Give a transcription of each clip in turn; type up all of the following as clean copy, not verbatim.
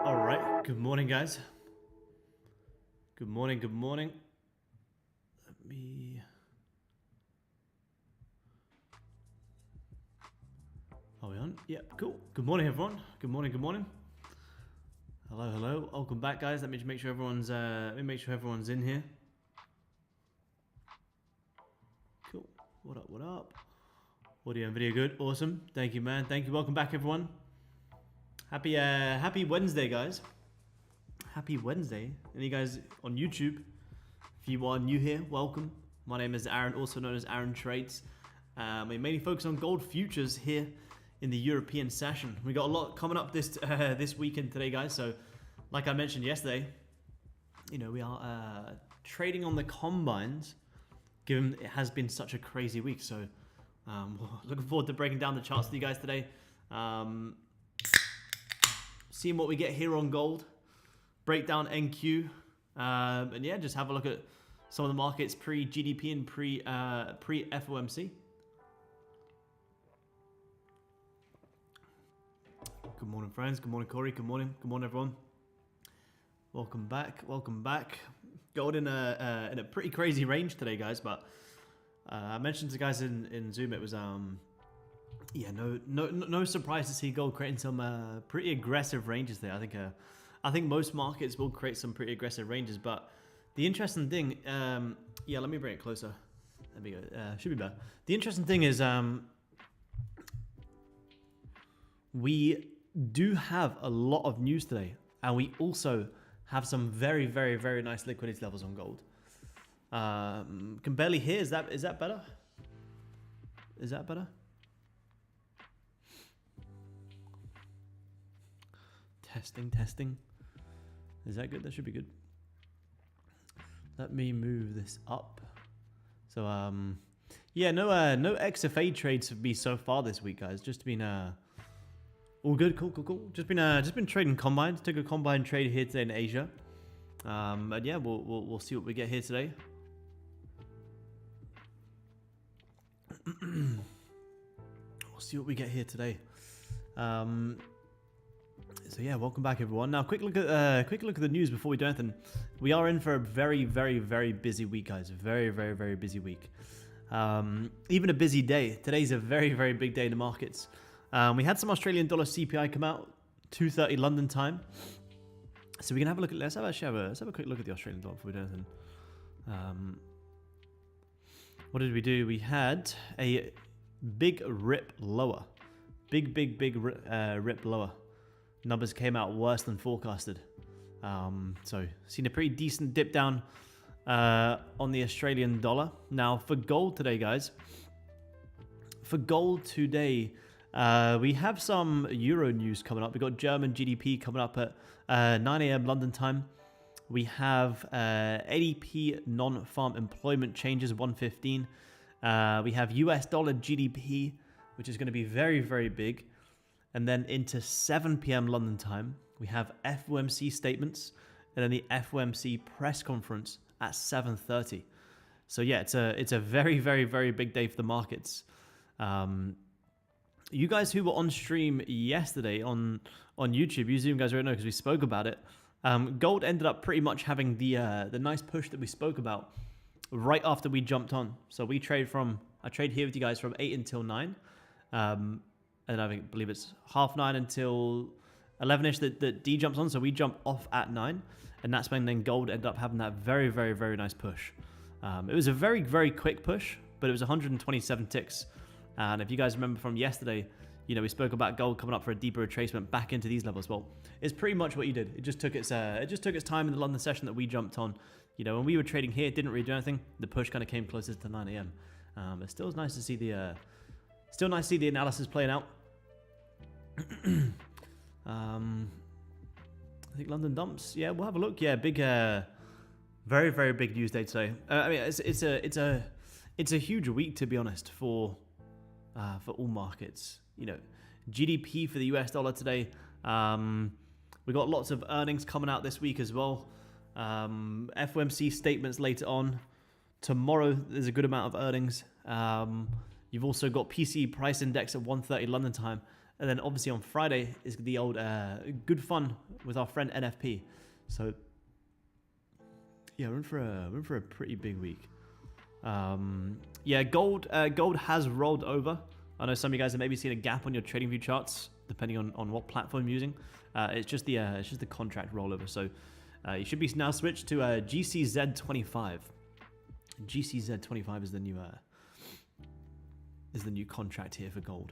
All right, good morning, guys. Good morning, good morning. Let me... Are we on? Yeah, cool. Good morning, everyone. Good morning, good morning. Hello, hello. Welcome back, guys. Let me just make sure everyone's in here. Cool. What up, what up? Audio and video good. Awesome. Thank you, man. Thank you. Welcome back, everyone. Happy Wednesday, guys. Happy Wednesday. Any guys on YouTube? If you are new here, welcome. My name is Aaron, also known as Aaron Trades. We mainly focus on gold futures here in the European session. We got a lot coming up this weekend today, guys. So, like I mentioned yesterday, you know, we are trading on the combines, given it has been such a crazy week. So, looking forward to breaking down the charts with you guys today. Seeing what we get here on gold, break down NQ, and yeah, just have a look at some of the markets pre-GDP and pre-FOMC. Good morning, friends. Good morning, Corey. Good morning. Good morning, everyone. Welcome back. Welcome back. Gold in a pretty crazy range today, guys. But I mentioned to the guys in Zoom, it was yeah, no surprise to see gold creating some pretty aggressive ranges there. I think most markets will create some pretty aggressive ranges, but the interesting thing, yeah, let me bring it closer. There we go. Should be better. The interesting thing is, we do have a lot of news today, and we also have some very, very, very nice liquidity levels on gold. Can barely hear. Is that better? Is that better? Testing. Is that good? That should be good. Let me move this up. So yeah, no XFA trades for me so far this week, guys. Just been all good, cool. Just been trading combines. Took a combine trade here today in Asia. And yeah, we'll see what we get here today. We'll see what we get here today. So yeah, welcome back, everyone. Now, quick look at the news before we do anything. We are in for a very, very, very busy week, guys. Very, very, very busy week. Even a busy day. Today's a very, very big day in the markets. We had some Australian dollar CPI come out, 2:30 London time. So we can have a look at. Let's have a quick look at the Australian dollar before we do anything. What did we do? We had a big rip lower. Big rip lower. Numbers came out worse than forecasted. So seen a pretty decent dip down on the Australian dollar. Now for gold today, guys. For gold today, we have some Euro news coming up. We got German GDP coming up at 9 a.m. London time. We have ADP non-farm employment changes 115. We have US dollar GDP, which is going to be very, very big. And then into 7 p.m. London time, we have FOMC statements, and then the FOMC press conference at 7:30. So yeah, it's a very, very, very big day for the markets. You guys who were on stream yesterday on YouTube, you Zoom guys already know because we spoke about it. Gold ended up pretty much having the nice push that we spoke about right after we jumped on. So I trade here with you guys from 8 until 9. And I believe it's 9:30 until 11ish that D jumps on. So we jump off at 9, and that's when then gold ended up having that very, very, very nice push. It was a very, very quick push, but it was 127 ticks. And if you guys remember from yesterday, you know, we spoke about gold coming up for a deeper retracement back into these levels. Well, it's pretty much what you did. It just took its time in the London session that we jumped on. You know, when we were trading here, it didn't really do anything. The push kind of came closest to 9 a.m. But still, it's nice to see the analysis playing out. I think London dumps. Yeah, we'll have a look. Yeah, big, very, very big news day today. I mean, it's a huge week, to be honest, for all markets. You know, GDP for the US dollar today. We got lots of earnings coming out this week as well. FOMC statements later on. Tomorrow there's a good amount of earnings. You've also got PCE price index at 1:30 London time. And then obviously on Friday is the old good fun with our friend NFP. So yeah, we're in for a pretty big week. Yeah, gold has rolled over. I know some of you guys have maybe seen a gap on your trading view charts, depending on what platform you're using. It's just the contract rollover. So you should be now switched to GCZ25. GCZ25 is the new contract here for gold.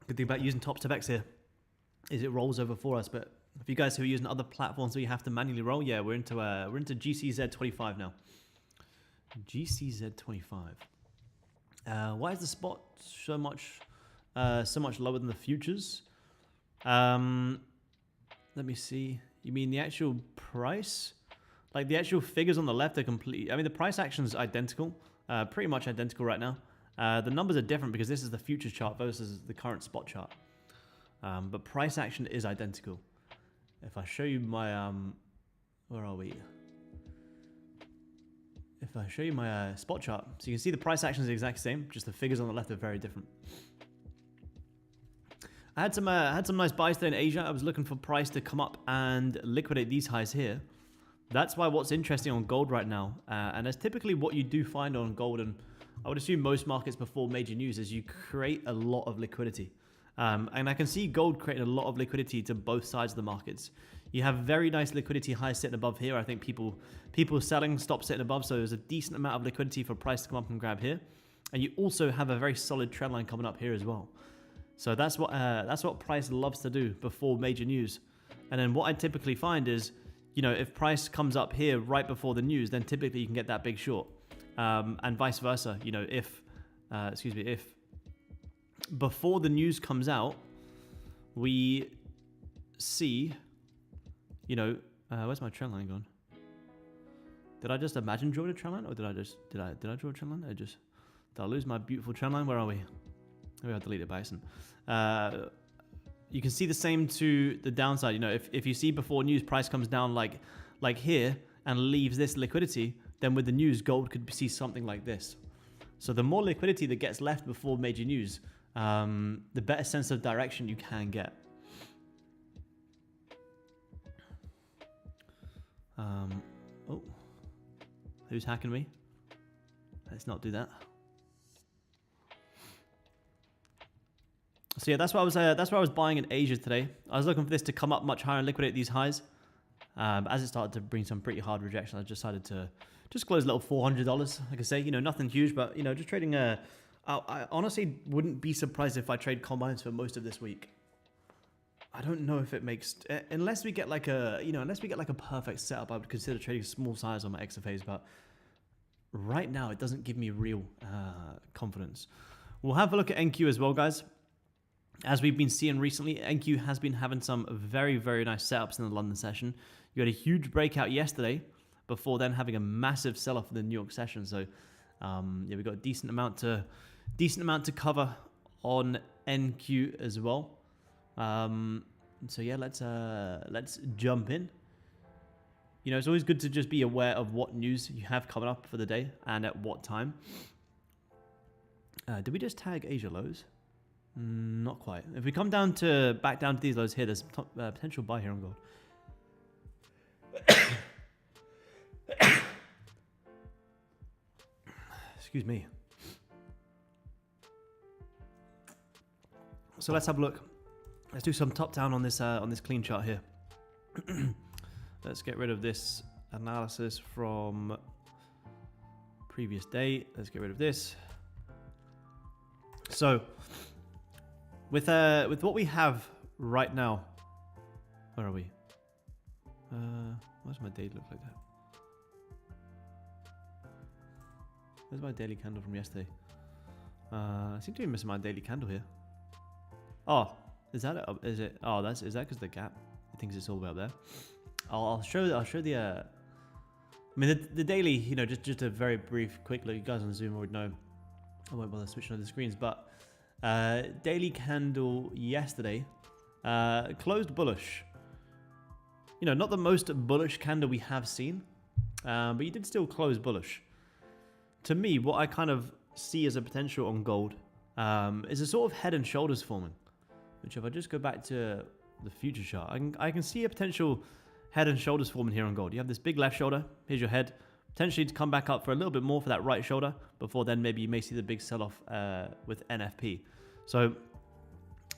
Good thing about using TopstepX here is it rolls over for us. But if you guys who are using other platforms where you have to manually roll, yeah, we're into GCZ25 now. GCZ25. Why is the spot so much lower than the futures? Let me see. You mean the actual price? Like the actual figures on the left are completely... I mean, the price action's identical. Pretty much identical right now. The numbers are different because this is the futures chart versus the current spot chart. But price action is identical. If I show you my... where are we? If I show you my spot chart, so you can see the price action is the exact same, just the figures on the left are very different. I had some nice buys today in Asia. I was looking for price to come up and liquidate these highs here. That's why what's interesting on gold right now, and that's typically what you do find on gold, and I would assume most markets before major news, is you create a lot of liquidity. And I can see gold creating a lot of liquidity to both sides of the markets. You have very nice liquidity highs sitting above here. I think people selling stop sitting above, so there's a decent amount of liquidity for price to come up and grab here. And you also have a very solid trend line coming up here as well. So that's what price loves to do before major news. And then what I typically find is, you know, if price comes up here right before the news, then typically you can get that big short, and vice versa. You know, if before the news comes out, we see, you know, where's my trend line gone? Did I just imagine drawing a trend line, or did I draw a trend line? Did I lose my beautiful trend line? Where are we? Maybe I'll delete it by accident. You can see the same to the downside. You know, if you see before news price comes down like here and leaves this liquidity, then with the news, gold could see something like this. So the more liquidity that gets left before major news, the better sense of direction you can get. Oh, who's hacking me? Let's not do that. So yeah, that's what I was buying in Asia today. I was looking for this to come up much higher and liquidate these highs. As it started to bring some pretty hard rejection, I decided to just close a little $400. Like I say, you know, nothing huge, but you know, just trading. I honestly wouldn't be surprised if I trade combines for most of this week. I don't know if it makes, unless we get like a perfect setup, I would consider trading small size on my XFAs, but right now it doesn't give me real confidence. We'll have a look at NQ as well, guys. As we've been seeing recently, NQ has been having some very, very nice setups in the London session. You had a huge breakout yesterday before then having a massive sell-off in the New York session. So yeah, we've got a decent amount to cover on NQ as well. So yeah, let's jump in. You know, it's always good to just be aware of what news you have coming up for the day and at what time. Did we just tag Asia lows? Not quite. If we come back down to these lows here, there's potential buy here on gold. Excuse me. So let's have a look. Let's do some top down on this clean chart here. Let's get rid of this analysis from previous day. Let's get rid of this. So with what we have right now, where are we? Why does my day look like that? Where's my daily candle from yesterday? I seem to be missing my daily candle here. Oh, is that it? Is it? Oh, is that because the gap? It thinks it's all the way up there. I'll show the. I mean the daily. You know, just a very brief, quick look. You guys on Zoom already know. I won't bother switching on the screens, but daily candle yesterday closed bullish. You know, not the most bullish candle we have seen, but you did still close bullish. To me, what I kind of see as a potential on gold is a sort of head and shoulders forming, which if I just go back to the future chart, I can see a potential head and shoulders forming here on gold. You have this big left shoulder, here's your head, potentially to come back up for a little bit more for that right shoulder, before then maybe you may see the big sell-off with NFP. So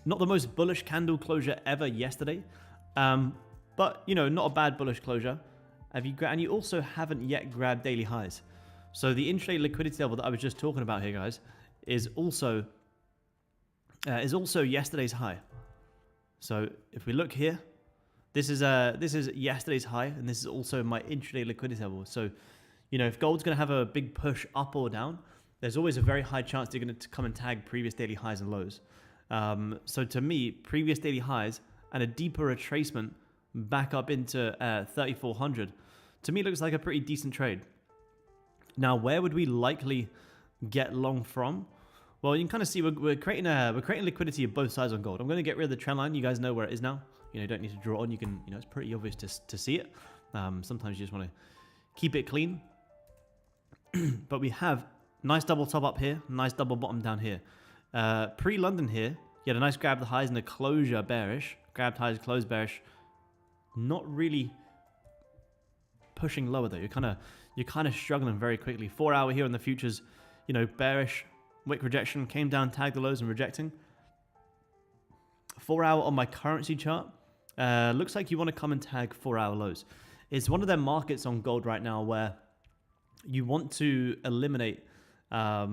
not the most bullish candle closure ever yesterday, but you know, not a bad bullish closure. And you also haven't yet grabbed daily highs. So the intraday liquidity level that I was just talking about here, guys, is also yesterday's high. So if we look here, this is yesterday's high, and this is also my intraday liquidity level. So, you know, if gold's going to have a big push up or down, there's always a very high chance they're going to come and tag previous daily highs and lows. So to me, previous daily highs and a deeper retracement back up into 3,400, to me looks like a pretty decent trade. Now, where would we likely get long from? Well, you can kind of see we're creating liquidity of both sides on gold. I'm going to get rid of the trend line. You guys know where it is now. You know, you don't need to draw on. You can, you know, it's pretty obvious to see it. Sometimes you just want to keep it clean. But we have nice double top up here, nice double bottom down here. Pre-London here, you had a nice grab the highs and a closure bearish. Grabbed highs, closed bearish. Not really pushing lower though. You're kind of struggling very quickly. 4 hour here on the futures, you know, bearish. Wick rejection, came down, tagged the lows and rejecting. 4 hour on my currency chart. Looks like you want to come and tag 4 hour lows. It's one of them markets on gold right now where you want to eliminate all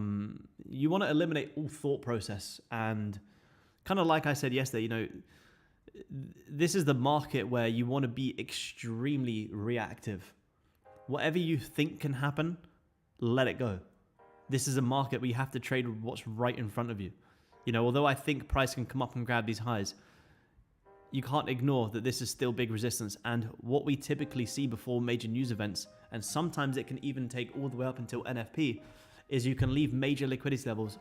thought process, and kind of like I said yesterday, you know, this is the market where you want to be extremely reactive. Whatever you think can happen, let it go. This is a market where you have to trade what's right in front of you. You know, although I think price can come up and grab these highs, you can't ignore that this is still big resistance. And what we typically see before major news events, and sometimes it can even take all the way up until NFP, is you can leave major liquidity levels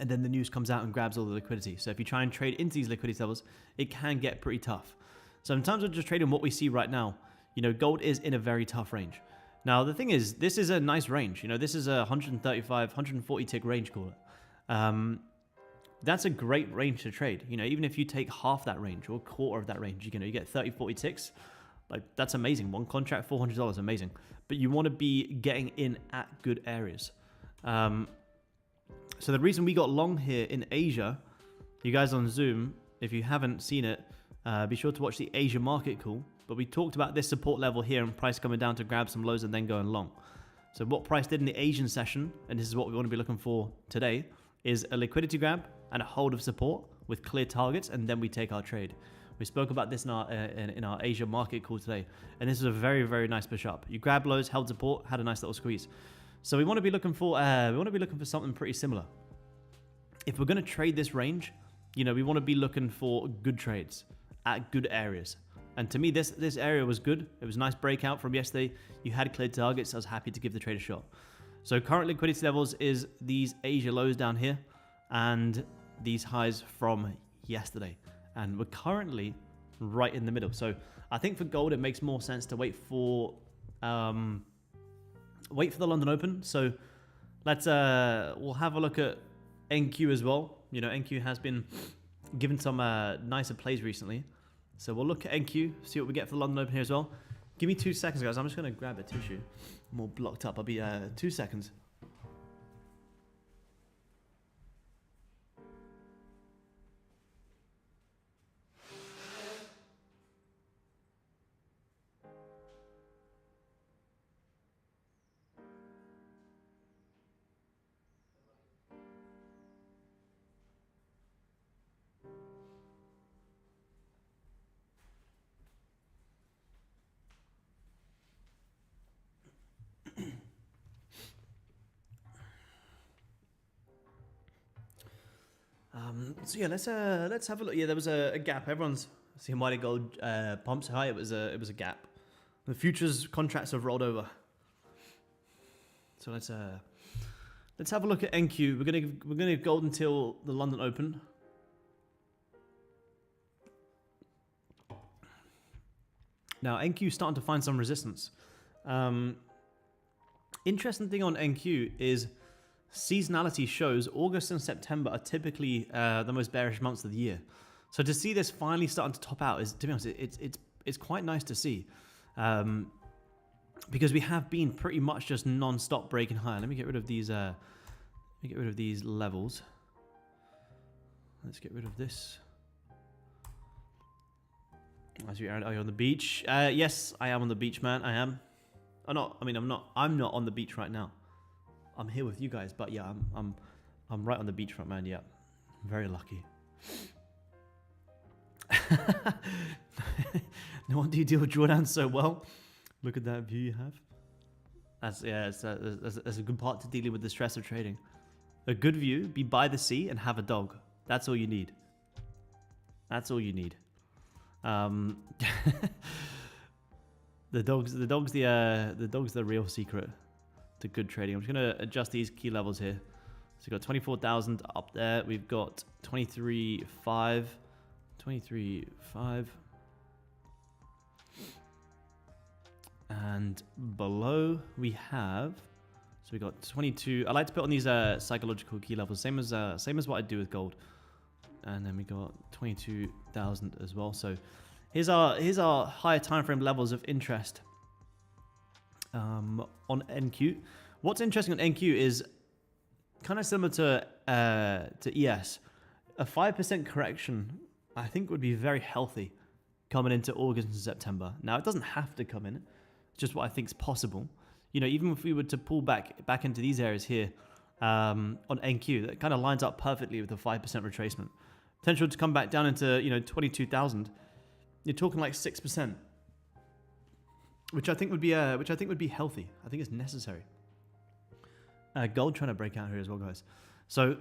and then the news comes out and grabs all the liquidity. So if you try and trade into these liquidity levels, it can get pretty tough. So in terms of just trading what we see right now, you know, gold is in a very tough range. Now, the thing is, this is a nice range. You know, this is a 135, 140 tick range, call it. That's a great range to trade. You know, even if you take half that range or a quarter of that range, you get 30, 40 ticks. Like, that's amazing. One contract, $400, amazing. But you want to be getting in at good areas. So the reason we got long here in Asia, you guys on Zoom, if you haven't seen it, be sure to watch the Asia market call. But we talked about this support level here and price coming down to grab some lows and then going long. So what price did in the Asian session, and this is what we want to be looking for today, is a liquidity grab and a hold of support with clear targets, and then we take our trade. We spoke about this in our Asia market call today, and this is a very, very nice push up. You grab lows, held support, had a nice little squeeze. So we want to be looking for something pretty similar. If we're going to trade this range, you know, we want to be looking for good trades at good areas. And to me, this area was good. It was a nice breakout from yesterday. You had cleared targets. I was happy to give the trade a shot. So current liquidity levels is these Asia lows down here and these highs from yesterday. And we're currently right in the middle. So I think for gold, it makes more sense to wait for the London Open. So we'll have a look at NQ as well. You know, NQ has been given some nicer plays recently. So we'll look at NQ, see what we get for the London Open here as well. Give me 2 seconds, guys. I'm just going to grab a tissue. I'm all blocked up. I'll be 2 seconds. So yeah, let's have a look. Yeah, there was a gap. Everyone's seeing why the gold pumps high. It was a gap. The futures contracts have rolled over. So let's have a look at NQ. We're gonna give gold until the London Open. Now NQ starting to find some resistance. Interesting thing on NQ is seasonality shows August and September are typically the most bearish months of the year. So to see this finally starting to top out is, to be honest, it's quite nice to see, because we have been pretty much just non-stop breaking higher. Let me get rid of these. Let me get rid of these levels. Let's get rid of this. Are you on the beach? Yes, I am on the beach, man. I am. I'm not. I mean, I'm not on the beach right now. I'm here with you guys, but yeah, I'm right on the beachfront, man. Yeah, I'm very lucky. No wonder you deal with drawdowns so well. Look at that view you have. That's a good part to dealing with the stress of trading. A good view, be by the sea and have a dog. That's all you need. That's all you need. The dog's the real secret to good trading. I'm just gonna adjust these key levels here. So we've got 24,000 up there. We've got 23.5, 23.5, and below we have. So we got 22. I like to put on these psychological key levels, same as what I do with gold. And then we got 22,000 as well. So here's our higher time frame levels of interest on NQ. What's interesting on NQ is kind of similar to ES. A 5% correction, I think, would be very healthy coming into August and September. Now, it doesn't have to come in. It's just what I think is possible. You know, even if we were to pull back into these areas here on NQ, that kind of lines up perfectly with the 5% retracement. Potential to come back down into 22,000. You're talking like 6%, which I think would be healthy. I think it's necessary. Gold trying to break out here as well, guys. So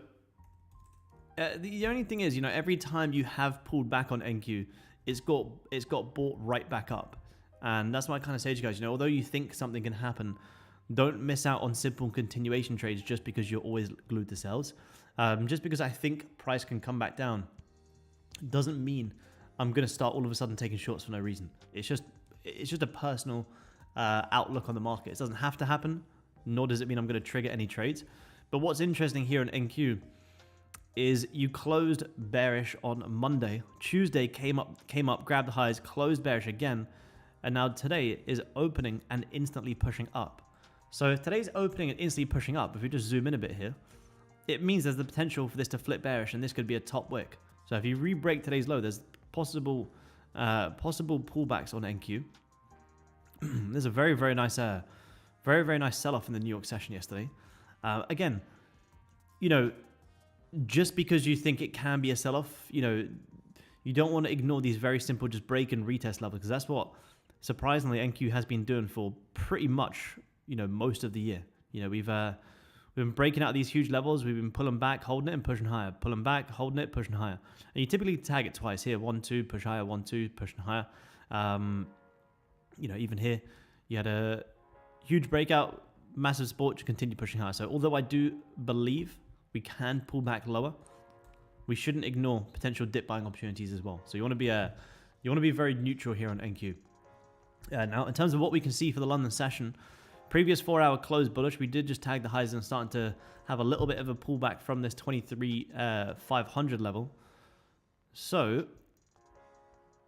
the only thing is, every time you have pulled back on NQ, it's got bought right back up. And that's why I kind of say to you guys, although you think something can happen, don't miss out on simple continuation trades just because you're always glued to sells. Just because I think price can come back down doesn't mean I'm going to start all of a sudden taking shorts for no reason. It's just a personal outlook on the market. It doesn't have to happen, nor does it mean I'm going to trigger any trades. But what's interesting here in NQ is you closed bearish on Monday. Tuesday came up, grabbed the highs, closed bearish again. And now today is opening and instantly pushing up. So if today's opening and instantly pushing up, if we just zoom in a bit here, it means there's the potential for this to flip bearish, and this could be a top wick. So if you re-break today's low, there's possible pullbacks on NQ. There's a very, very nice sell-off in the New York session yesterday. Again, just because you think it can be a sell-off, you don't want to ignore these very simple just break and retest levels, because that's what surprisingly NQ has been doing for pretty much most of the year. We've been breaking out these huge levels. We've been pulling back, holding it, and pushing higher. Pulling back, holding it, pushing higher. And you typically tag it twice here. 1, 2, push higher. 1, 2, pushing higher. Even here, you had a huge breakout, massive support to continue pushing higher. So although I do believe we can pull back lower, we shouldn't ignore potential dip buying opportunities as well. So you want to be very neutral here on NQ. Now, in terms of what we can see for the London session, previous 4-hour close bullish, we did just tag the highs and starting to have a little bit of a pullback from this 23,500 level. So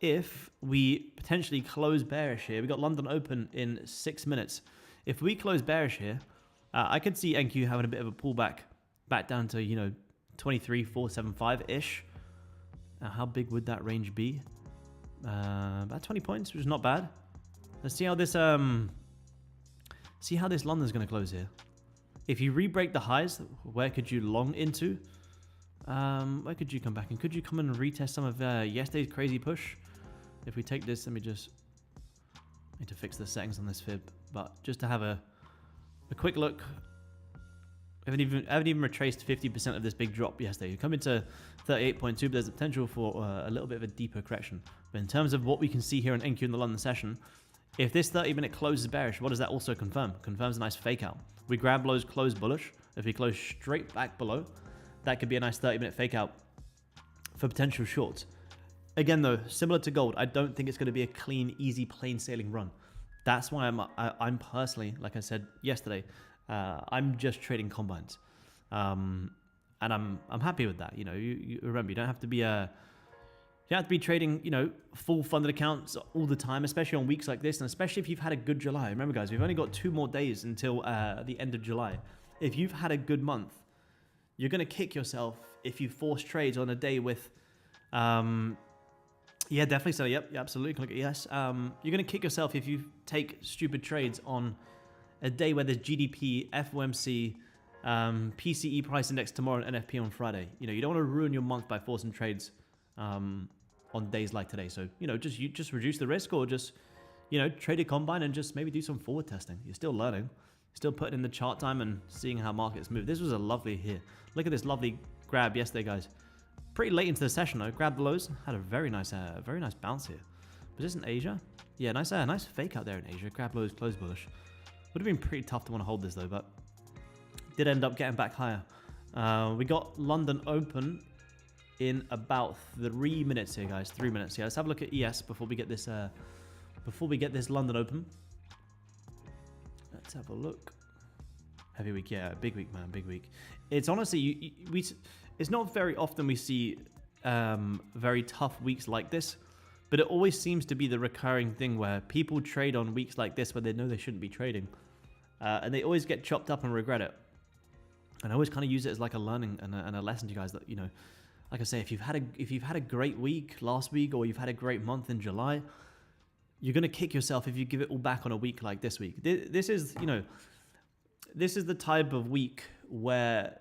if we potentially close bearish here, we got London open in 6 minutes. If we close bearish here, I could see NQ having a bit of a pullback back down to 23,475-ish. Now, how big would that range be? About 20 points, which is not bad. Let's see how this London's going to close here. If you re-break the highs, where could you long into? Where could you come back? And could you come and retest some of yesterday's crazy push? If we take this, let me just need to fix the settings on this fib. But just to have a quick look, I haven't even retraced 50% of this big drop yesterday. You come into 38.2, but there's a potential for a little bit of a deeper correction. But in terms of what we can see here in NQ in the London session, if this 30-minute closes bearish, what does that also confirm? Confirms a nice fake out. We grab lows, close bullish. If we close straight back below, that could be a nice 30-minute fake out for potential shorts. Again, though, similar to gold, I don't think it's going to be a clean, easy, plain sailing run. That's why I'm personally, like I said yesterday, I'm just trading combines. And I'm happy with that. You know, you remember, you don't have to be you don't have to be trading, you know, full funded accounts all the time, especially on weeks like this, and especially if you've had a good July. Remember, guys, we've only got 2 more days until the end of July. If you've had a good month, you're going to kick yourself if you force trades on a day with, yeah, definitely. So, yep, absolutely. Can look at yes. You're going to kick yourself if you take stupid trades on a day where there's GDP, FOMC, PCE price index tomorrow, and NFP on Friday. You know, you don't want to ruin your month by forcing trades on days like today. So, you know, just reduce the risk, or just, you know, trade a combine and just maybe do some forward testing. You're still learning, still putting in the chart time and seeing how markets move. This was a lovely here. Look at this lovely grab yesterday, guys. Pretty late into the session though. Grabbed the lows, had a very nice bounce here. Was this in Asia? Yeah, nice fake out there in Asia. Grab lows, close bullish. Would have been pretty tough to want to hold this though, but did end up getting back higher. We got London open in about 3 minutes here, guys. 3 minutes. Yeah, let's have a look at ES before we get this London open. Let's have a look. Heavy week, yeah, big week, man, big week. It's honestly, it's not very often we see very tough weeks like this, but it always seems to be the recurring thing where people trade on weeks like this where they know they shouldn't be trading, and they always get chopped up and regret it. And I always kind of use it as like a learning and a lesson to you guys that, you know, like I say, if you've had a great week last week, or you've had a great month in July, you're gonna kick yourself if you give it all back on a week like this week. This is, you know, this is the type of week where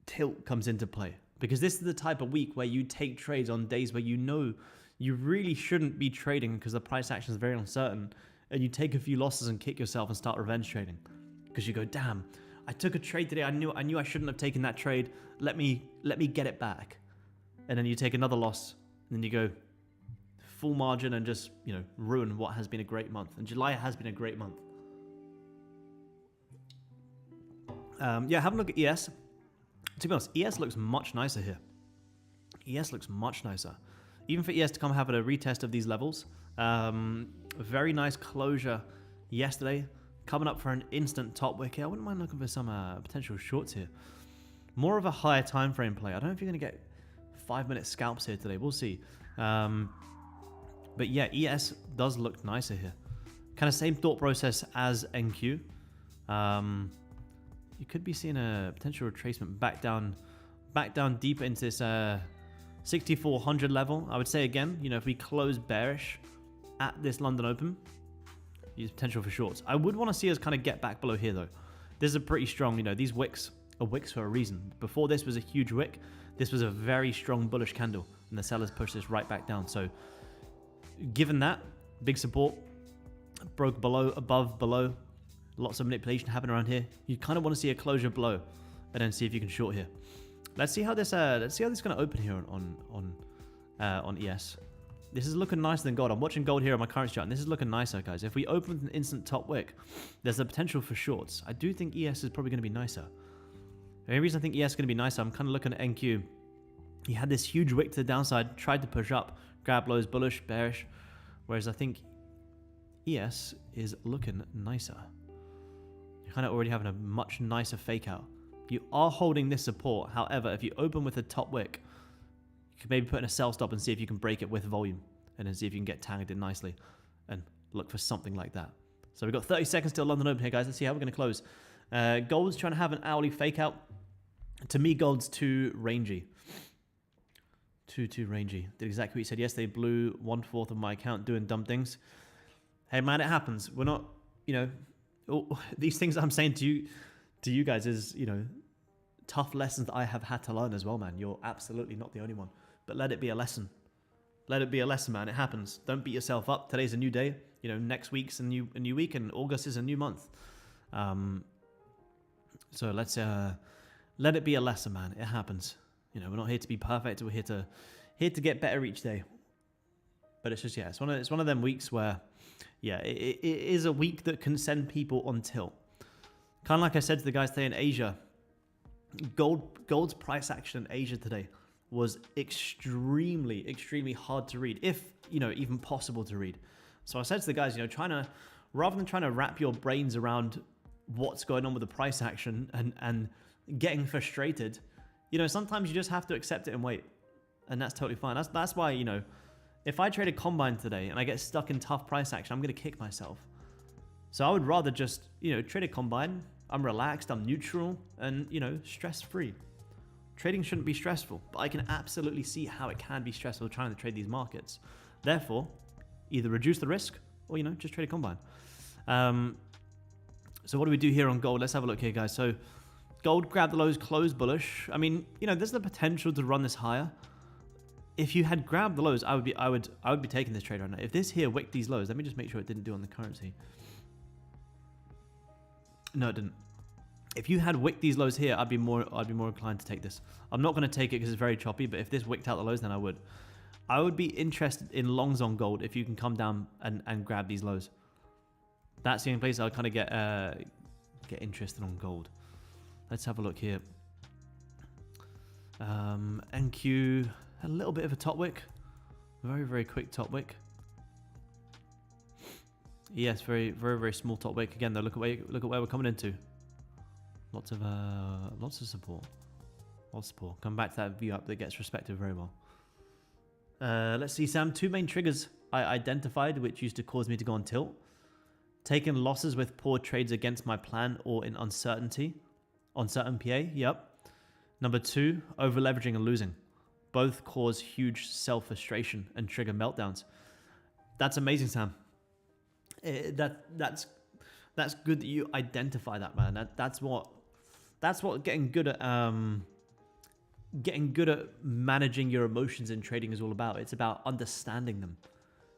tilt comes into play, because this is the type of week where you take trades on days where you know you really shouldn't be trading because the price action is very uncertain, and you take a few losses and kick yourself and start revenge trading because you go, damn, I took a trade today. I knew I shouldn't have taken that trade. Let me get it back. And then you take another loss, and then you go full margin and just, you know, ruin what has been a great month. And July has been a great month. Yeah, have a look at ES. To be honest, ES looks much nicer here. ES looks much nicer. Even for ES to come have a retest of these levels. Very nice closure yesterday. Coming up for an instant top wick here. I wouldn't mind looking for some potential shorts here. More of a higher time frame play. I don't know if you're going to get 5-minute scalps here today. We'll see. But yeah, ES does look nicer here. Kind of same thought process as NQ. You could be seeing a potential retracement back down deeper into this 6,400 level. I would say again, you know, if we close bearish at this London Open, use potential for shorts. I would want to see us kind of get back below here though. This is a pretty strong, you know, these wicks are wicks for a reason. Before this was a huge wick. This was a very strong bullish candle, and the sellers pushed this right back down. So given that, big support, broke below, above, below, lots of manipulation happening around here. You kind of want to see a closure below, and then see if you can short here. Let's see how this is going to open here on ES. This is looking nicer than gold. I'm watching gold here on my current chart, and this is looking nicer, guys. If we open with an instant top wick, there's a potential for shorts. I do think ES is probably going to be nicer. The only reason I think ES is going to be nicer, I'm kind of looking at NQ. He had this huge wick to the downside, tried to push up, grab lows, bullish, bearish. Whereas I think ES is looking nicer. You're kind of already having a much nicer fake out. You are holding this support. However, if you open with a top wick, you could maybe put in a sell stop and see if you can break it with volume, and then see if you can get tagged in nicely and look for something like that. So we've got 30 seconds till London Open here, guys. Let's see how we're going to close. Gold's trying to have an hourly fake out. To me, gold's too rangy. Too rangy. Did exactly what you said yesterday. Blew 1/4 of my account doing dumb things. Hey, man, it happens. We're not, you know, these things I'm saying to you guys is, you know, tough lessons that I have had to learn as well, man. You're absolutely not the only one. But let it be a lesson. Let it be a lesson, man. It happens. Don't beat yourself up. Today's a new day. You know, next week's a new week, and August is a new month. So let's let it be a lesson, man. It happens. You know, we're not here to be perfect. We're here to get better each day. But it's just, yeah, it's one of them weeks where, yeah, it is a week that can send people on tilt. Kind of like I said to the guys today in Asia, gold's price action in Asia today was extremely hard to read, if, you know, even possible to read. So I said to the guys, you know, rather than trying to wrap your brains around what's going on with the price action and getting frustrated, you know, sometimes you just have to accept it and wait. And that's totally fine. That's why, you know, if I trade a combine today and I get stuck in tough price action, I'm going to kick myself. So I would rather just, you know, trade a combine. I'm relaxed, I'm neutral, and, you know, stress-free. Trading shouldn't be stressful, but I can absolutely see how it can be stressful trying to trade these markets. Therefore, either reduce the risk or, you know, just trade a combine. So what do we do here on gold? Let's have a look here, guys. So gold grabbed the lows, closed bullish. I mean, you know, there's the potential to run this higher. If you had grabbed the lows, I would be taking this trade right now. If this here wicked these lows, let me just make sure it didn't do on the currency. No, it didn't. If you had wicked these lows here, I'd be more inclined to take this. I'm not going to take it because it's very choppy, but if this wicked out the lows, then I would. I would be interested in longs on gold if you can come down and grab these lows. That's the only place I'll kind of get interested on gold. Let's have a look here. NQ, a little bit of a top wick. Very, very quick top wick. Yes, very, very, very small top wick. Again, though, look at where we're coming into. Lots of support. Lots of support. Come back to that view up that gets respected very well. Let's see, Sam. 2 main triggers I identified, which used to cause me to go on tilt. Taking losses with poor trades against my plan or in uncertainty. On certain PA, yep. Number 2, over leveraging and losing. Both cause huge self-frustration and trigger meltdowns. That's amazing, Sam. That's good that you identify that, man. That's what getting good at managing your emotions in trading is all about. It's about understanding them.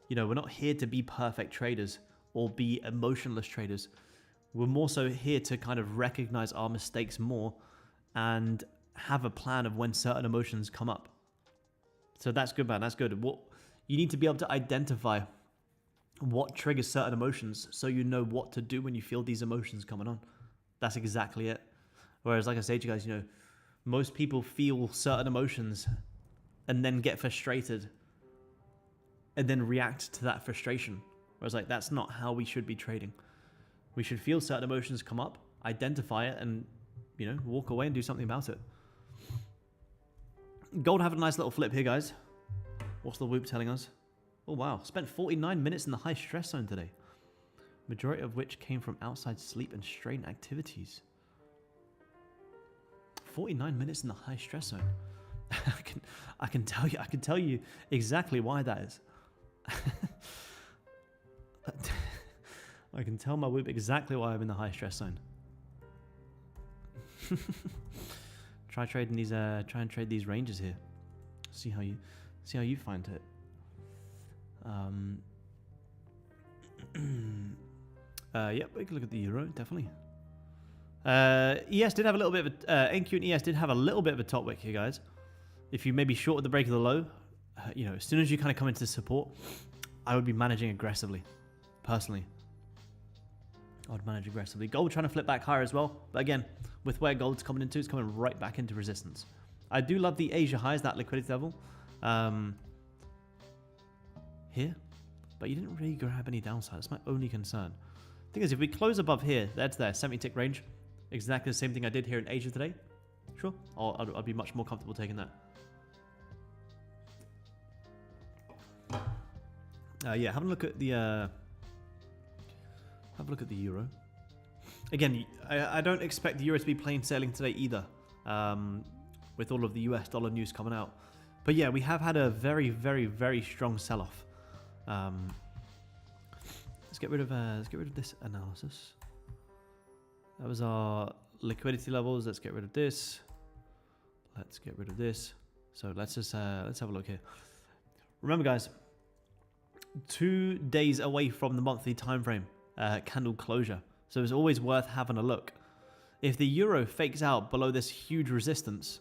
You know, we're not here to be perfect traders or be emotionless traders. We're more so here to kind of recognize our mistakes more and have a plan of when certain emotions come up. So that's good, man. That's good. What you need to be able to identify what triggers certain emotions so you know what to do when you feel these emotions coming on. That's exactly it. Whereas, like I say to you guys, you know, most people feel certain emotions and then get frustrated and then react to that frustration. Whereas, like, that's not how we should be trading. We should feel certain emotions come up, identify it, and, you know, walk away and do something about it. Gold having a nice little flip here, guys. What's the whoop telling us? Oh, wow. Spent 49 minutes in the high stress zone today. Majority of which came from outside sleep and strain activities. 49 minutes in the high stress zone. I can tell you exactly why that is. I can tell my whip exactly why I'm in the high stress zone. Try and trade these ranges here. See how you find it. Yep, we can look at the euro, definitely. ES did have a little bit of NQ and ES did have a little bit of a top wick here, guys. If you maybe shorted the break of the low, you know, as soon as you kind of come into support, I would be managing aggressively, personally. I would manage aggressively. Gold trying to flip back higher as well, but again, with where gold's coming into, it's coming right back into resistance. I do love the Asia highs, that liquidity level here, but you didn't really grab any downside. That's my only concern. Thing is, if we close above here, that's there, 70-tick range. Exactly the same thing I did here in Asia today. Sure, I'll be much more comfortable taking that. Yeah, have a look at the euro. Again, I don't expect the euro to be plain sailing today either, with all of the US dollar news coming out. But yeah, we have had a very, very, very strong sell-off. Let's get rid of this analysis. That was our liquidity levels. Let's get rid of this. Let's get rid of this. So let's have a look here. Remember, guys, 2 days away from the monthly time frame candle closure. So it's always worth having a look. If the euro fakes out below this huge resistance,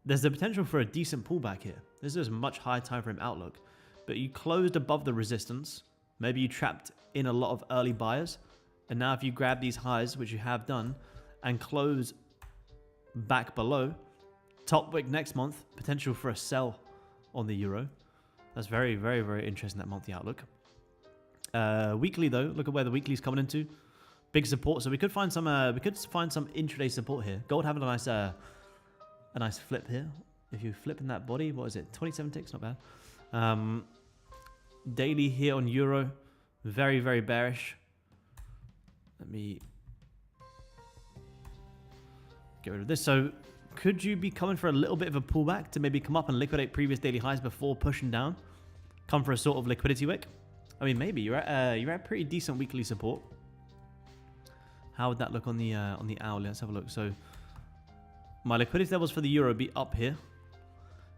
there's the potential for a decent pullback here. This is a much higher time frame outlook. But you closed above the resistance. Maybe you trapped in a lot of early buyers. And now if you grab these highs, which you have done, and close back below, top wick next month, potential for a sell on the euro. That's very, very, very interesting, that monthly outlook. Weekly, though, look at where the weekly's coming into. big support. So we could find some intraday support here. Gold having a nice flip here. If you flip in that body, what is it? 27 ticks, not bad. Daily here on euro, very, very bearish. Let me get rid of this. So could you be coming for a little bit of a pullback to maybe come up and liquidate previous daily highs before pushing down? Come for a sort of liquidity wick? I mean, maybe you're at pretty decent weekly support. How would that look on the hourly? Let's have a look. So my liquidity levels for the euro would be up here.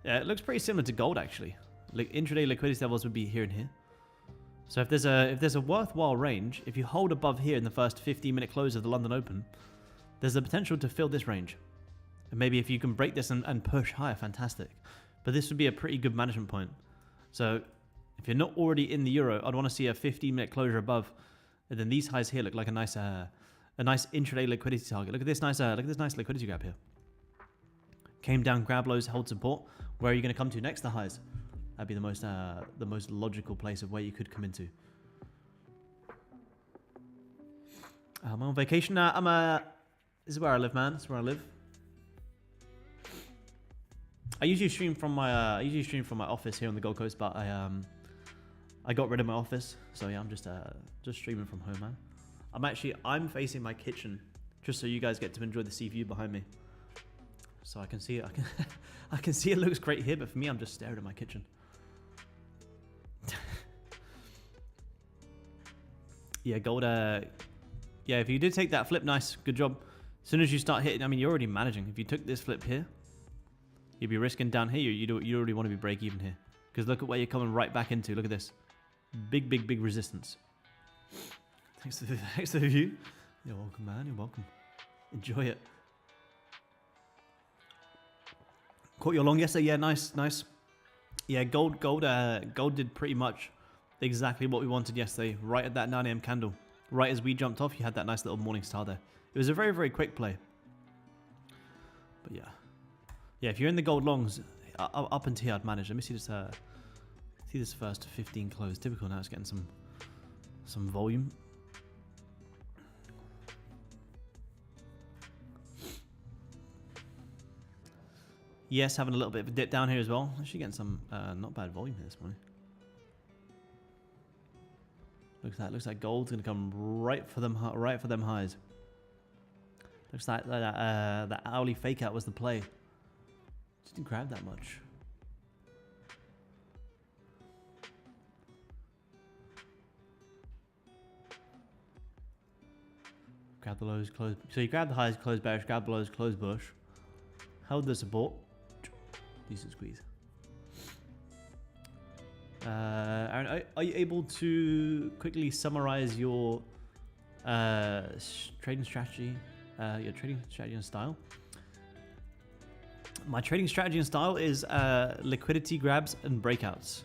Yeah, it looks pretty similar to gold actually. Like intraday liquidity levels would be here and here. So if there's a worthwhile range, if you hold above here in the first 15-minute close of the London Open, there's the potential to fill this range. And maybe if you can break this and push higher, fantastic. But this would be a pretty good management point. So if you're not already in the euro, I'd want to see a 15-minute closure above, and then these highs here look like a nice intraday liquidity target. Look at this nice liquidity grab here. Came down, grab lows, hold support. Where are you going to come to next? The highs. That'd be the most logical place of where you could come into. I'm on vacation. This is where I live, man. This is where I live. I usually stream from my office here on the Gold Coast, but I got rid of my office, so yeah, I'm just streaming from home, man. I'm facing my kitchen, just so you guys get to enjoy the sea view behind me. So I can see it. I can see it looks great here, but for me, I'm just staring at my kitchen. Yeah, gold. Yeah, if you did take that flip, nice, good job. As soon as you start hitting, I mean, you're already managing. If you took this flip here, you'd be risking down here. You already want to be break even here, because look at where you're coming right back into. Look at this, big resistance. Thanks to the view. You're welcome, man. You're welcome. Enjoy it. Caught you along yesterday. Yeah, nice. Yeah, gold did pretty much exactly what we wanted yesterday. Right at that 9 AM candle, right as we jumped off, you had that nice little morning star there. It was a very, very quick play. But yeah, if you're in the gold longs, up until here, I'd manage. Let me see this first 15 close. Typical now. It's getting some volume. Yes, having a little bit of a dip down here as well. Actually getting some not bad volume here this morning. Looks like gold's gonna come right for them highs. Looks like that hourly fake out was the play. Just didn't grab that much. Grab the lows, close. So you grab the highs, close bearish. Grab the lows, close bullish. Held the support. Decent squeeze. Aaron, are you able to quickly summarize your trading strategy, and style? My trading strategy and style is liquidity grabs and breakouts.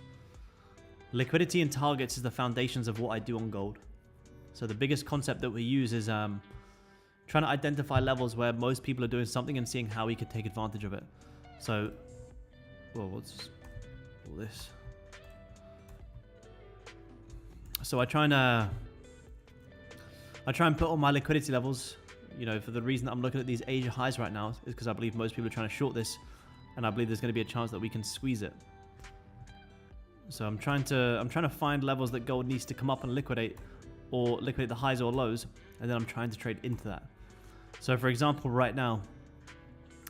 Liquidity and targets is the foundations of what I do on gold. So the biggest concept that we use is trying to identify levels where most people are doing something and seeing how we could take advantage of it. So, well, what's all this? So I try and put on my liquidity levels. You know, for the reason that I'm looking at these Asia highs right now is because I believe most people are trying to short this, and I believe there's going to be a chance that we can squeeze it. So I'm trying to find levels that gold needs to come up and liquidate, or liquidate the highs or lows, and then I'm trying to trade into that. So for example, right now,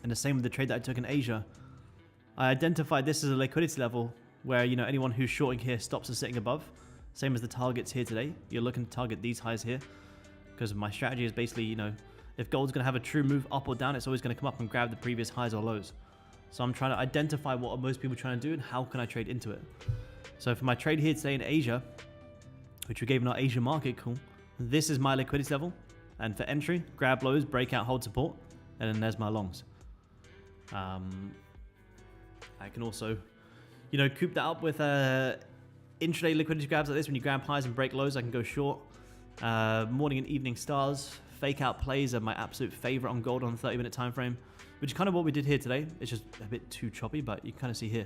and the same with the trade that I took in Asia, I identified this as a liquidity level where, you know, anyone who's shorting here stops is sitting above. Same as the targets here today. You're looking to target these highs here, because my strategy is basically, you know, if gold's going to have a true move up or down, it's always going to come up and grab the previous highs or lows. So I'm trying to identify what are most people trying to do and how can I trade into it. So for my trade here today in Asia, which we gave in our Asia market call, this is my liquidity level. And for entry, grab lows, breakout, hold support, and then there's my longs. I can also, you know, coop that up with intraday liquidity grabs like this. When you grab highs and break lows, I can go short. Morning and evening stars, fake out plays are my absolute favorite on gold on the 30-minute time frame, which is kind of what we did here today. It's just a bit too choppy, but you can kind of see here.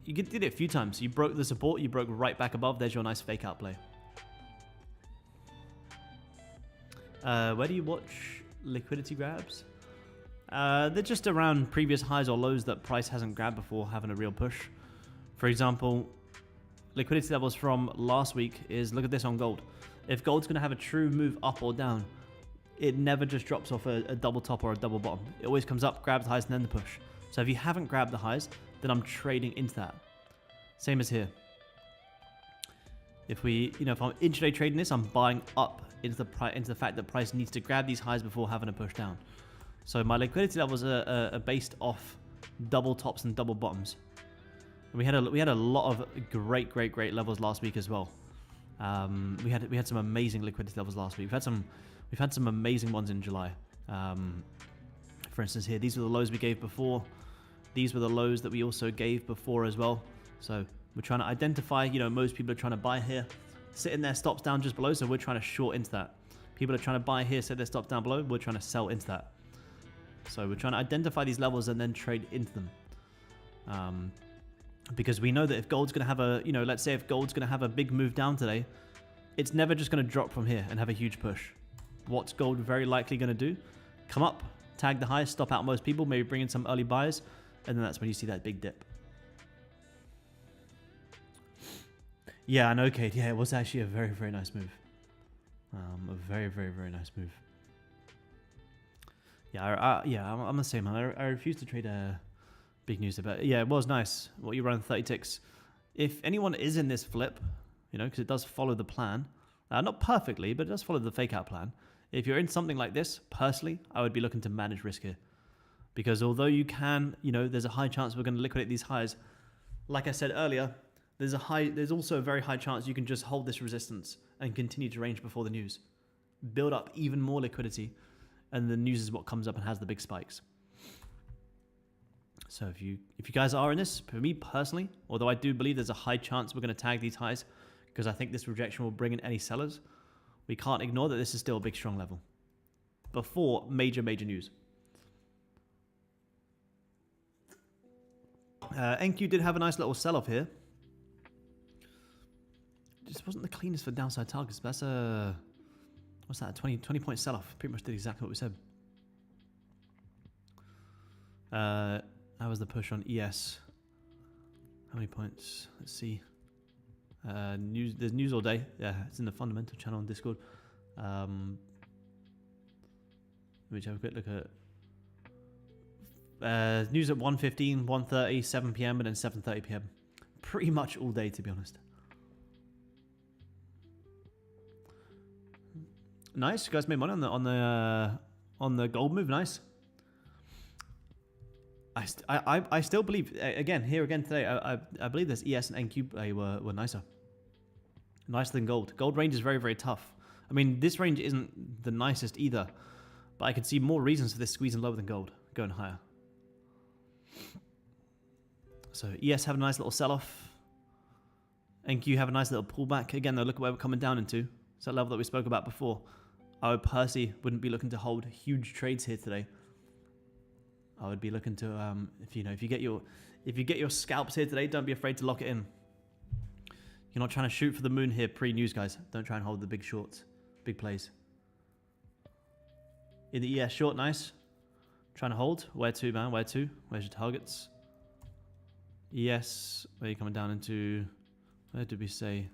You did it a few times. You broke the support, you broke right back above. There's your nice fake out play. Where do you watch liquidity grabs? They're just around previous highs or lows that price hasn't grabbed before having a real push. For example, liquidity levels from last week is, look at this on gold. If gold's going to have a true move up or down, it never just drops off a double top or a double bottom. It always comes up, grabs the highs, and then the push. So if you haven't grabbed the highs, then I'm trading into that. Same as here. If we, if I'm intraday trading this, I'm buying up into the fact that price needs to grab these highs before having a push down. So my liquidity levels are based off double tops and double bottoms. And we had a lot of great levels last week as well. We had some amazing liquidity levels last week. We've had some amazing ones in July. For instance, here these were the lows we gave before. These were the lows that we also gave before as well. So we're trying to identify. Most people are trying to buy here, sitting their stops down just below. So we're trying to short into that. People are trying to buy here, set their stops down below. We're trying to sell into that. So we're trying to identify these levels and then trade into them. Because we know that if gold's going to have a, let's say if gold's going to have a big move down today, it's never just going to drop from here and have a huge push. What's gold very likely going to do? Come up, tag the highs, stop out most people, maybe bring in some early buyers, and then that's when you see that big dip. Yeah, I know, Kate. Yeah, it was actually a very nice move. A very nice move. Yeah, I'm the same, man. I refuse to trade big news, but yeah, it was nice. What you run 30 ticks. If anyone is in this flip, because it does follow the plan, not perfectly, but it does follow the fake out plan. If you're in something like this, personally, I would be looking to manage risk here, because although you can, there's a high chance we're going to liquidate these highs. Like I said earlier, there's also a very high chance you can just hold this resistance and continue to range before the news, build up even more liquidity, and the news is what comes up and has the big spikes. So if you guys are in this, for me personally, although I do believe there's a high chance we're going to tag these highs, because I think this rejection will bring in any sellers, we can't ignore that this is still a big strong level before major news. NQ did have a nice little sell-off here. Just wasn't the cleanest for downside targets, but that's a, what's that, a 20 point sell-off. Pretty much did exactly what we said. How was the push on ES? How many points? Let's see. News. There's news all day. Yeah, it's in the fundamental channel on Discord. Let me have a quick look at news at 1:15, 1:30, 7 p.m. and then 7:30 p.m. Pretty much all day, to be honest. Nice, you guys made money on the gold move. Nice. I still believe here again today. I believe this ES and NQ play were nicer than gold. Gold range is very tough. I mean, this range isn't the nicest either, but I could see more reasons for this squeezing lower than gold, going higher. So ES have a nice little sell-off. NQ have a nice little pullback. Again, though, look at where we're coming down into. It's that level that we spoke about before. I personally wouldn't be looking to hold huge trades here today. I would be looking to, if you get your scalps here today, don't be afraid to lock it in. You're not trying to shoot for the moon here pre-news, guys. Don't try and hold the big shorts, big plays. In the ES short, nice. Trying to hold. Where to, man? Where to? Where's your targets? ES, where are you coming down into? Where did we say?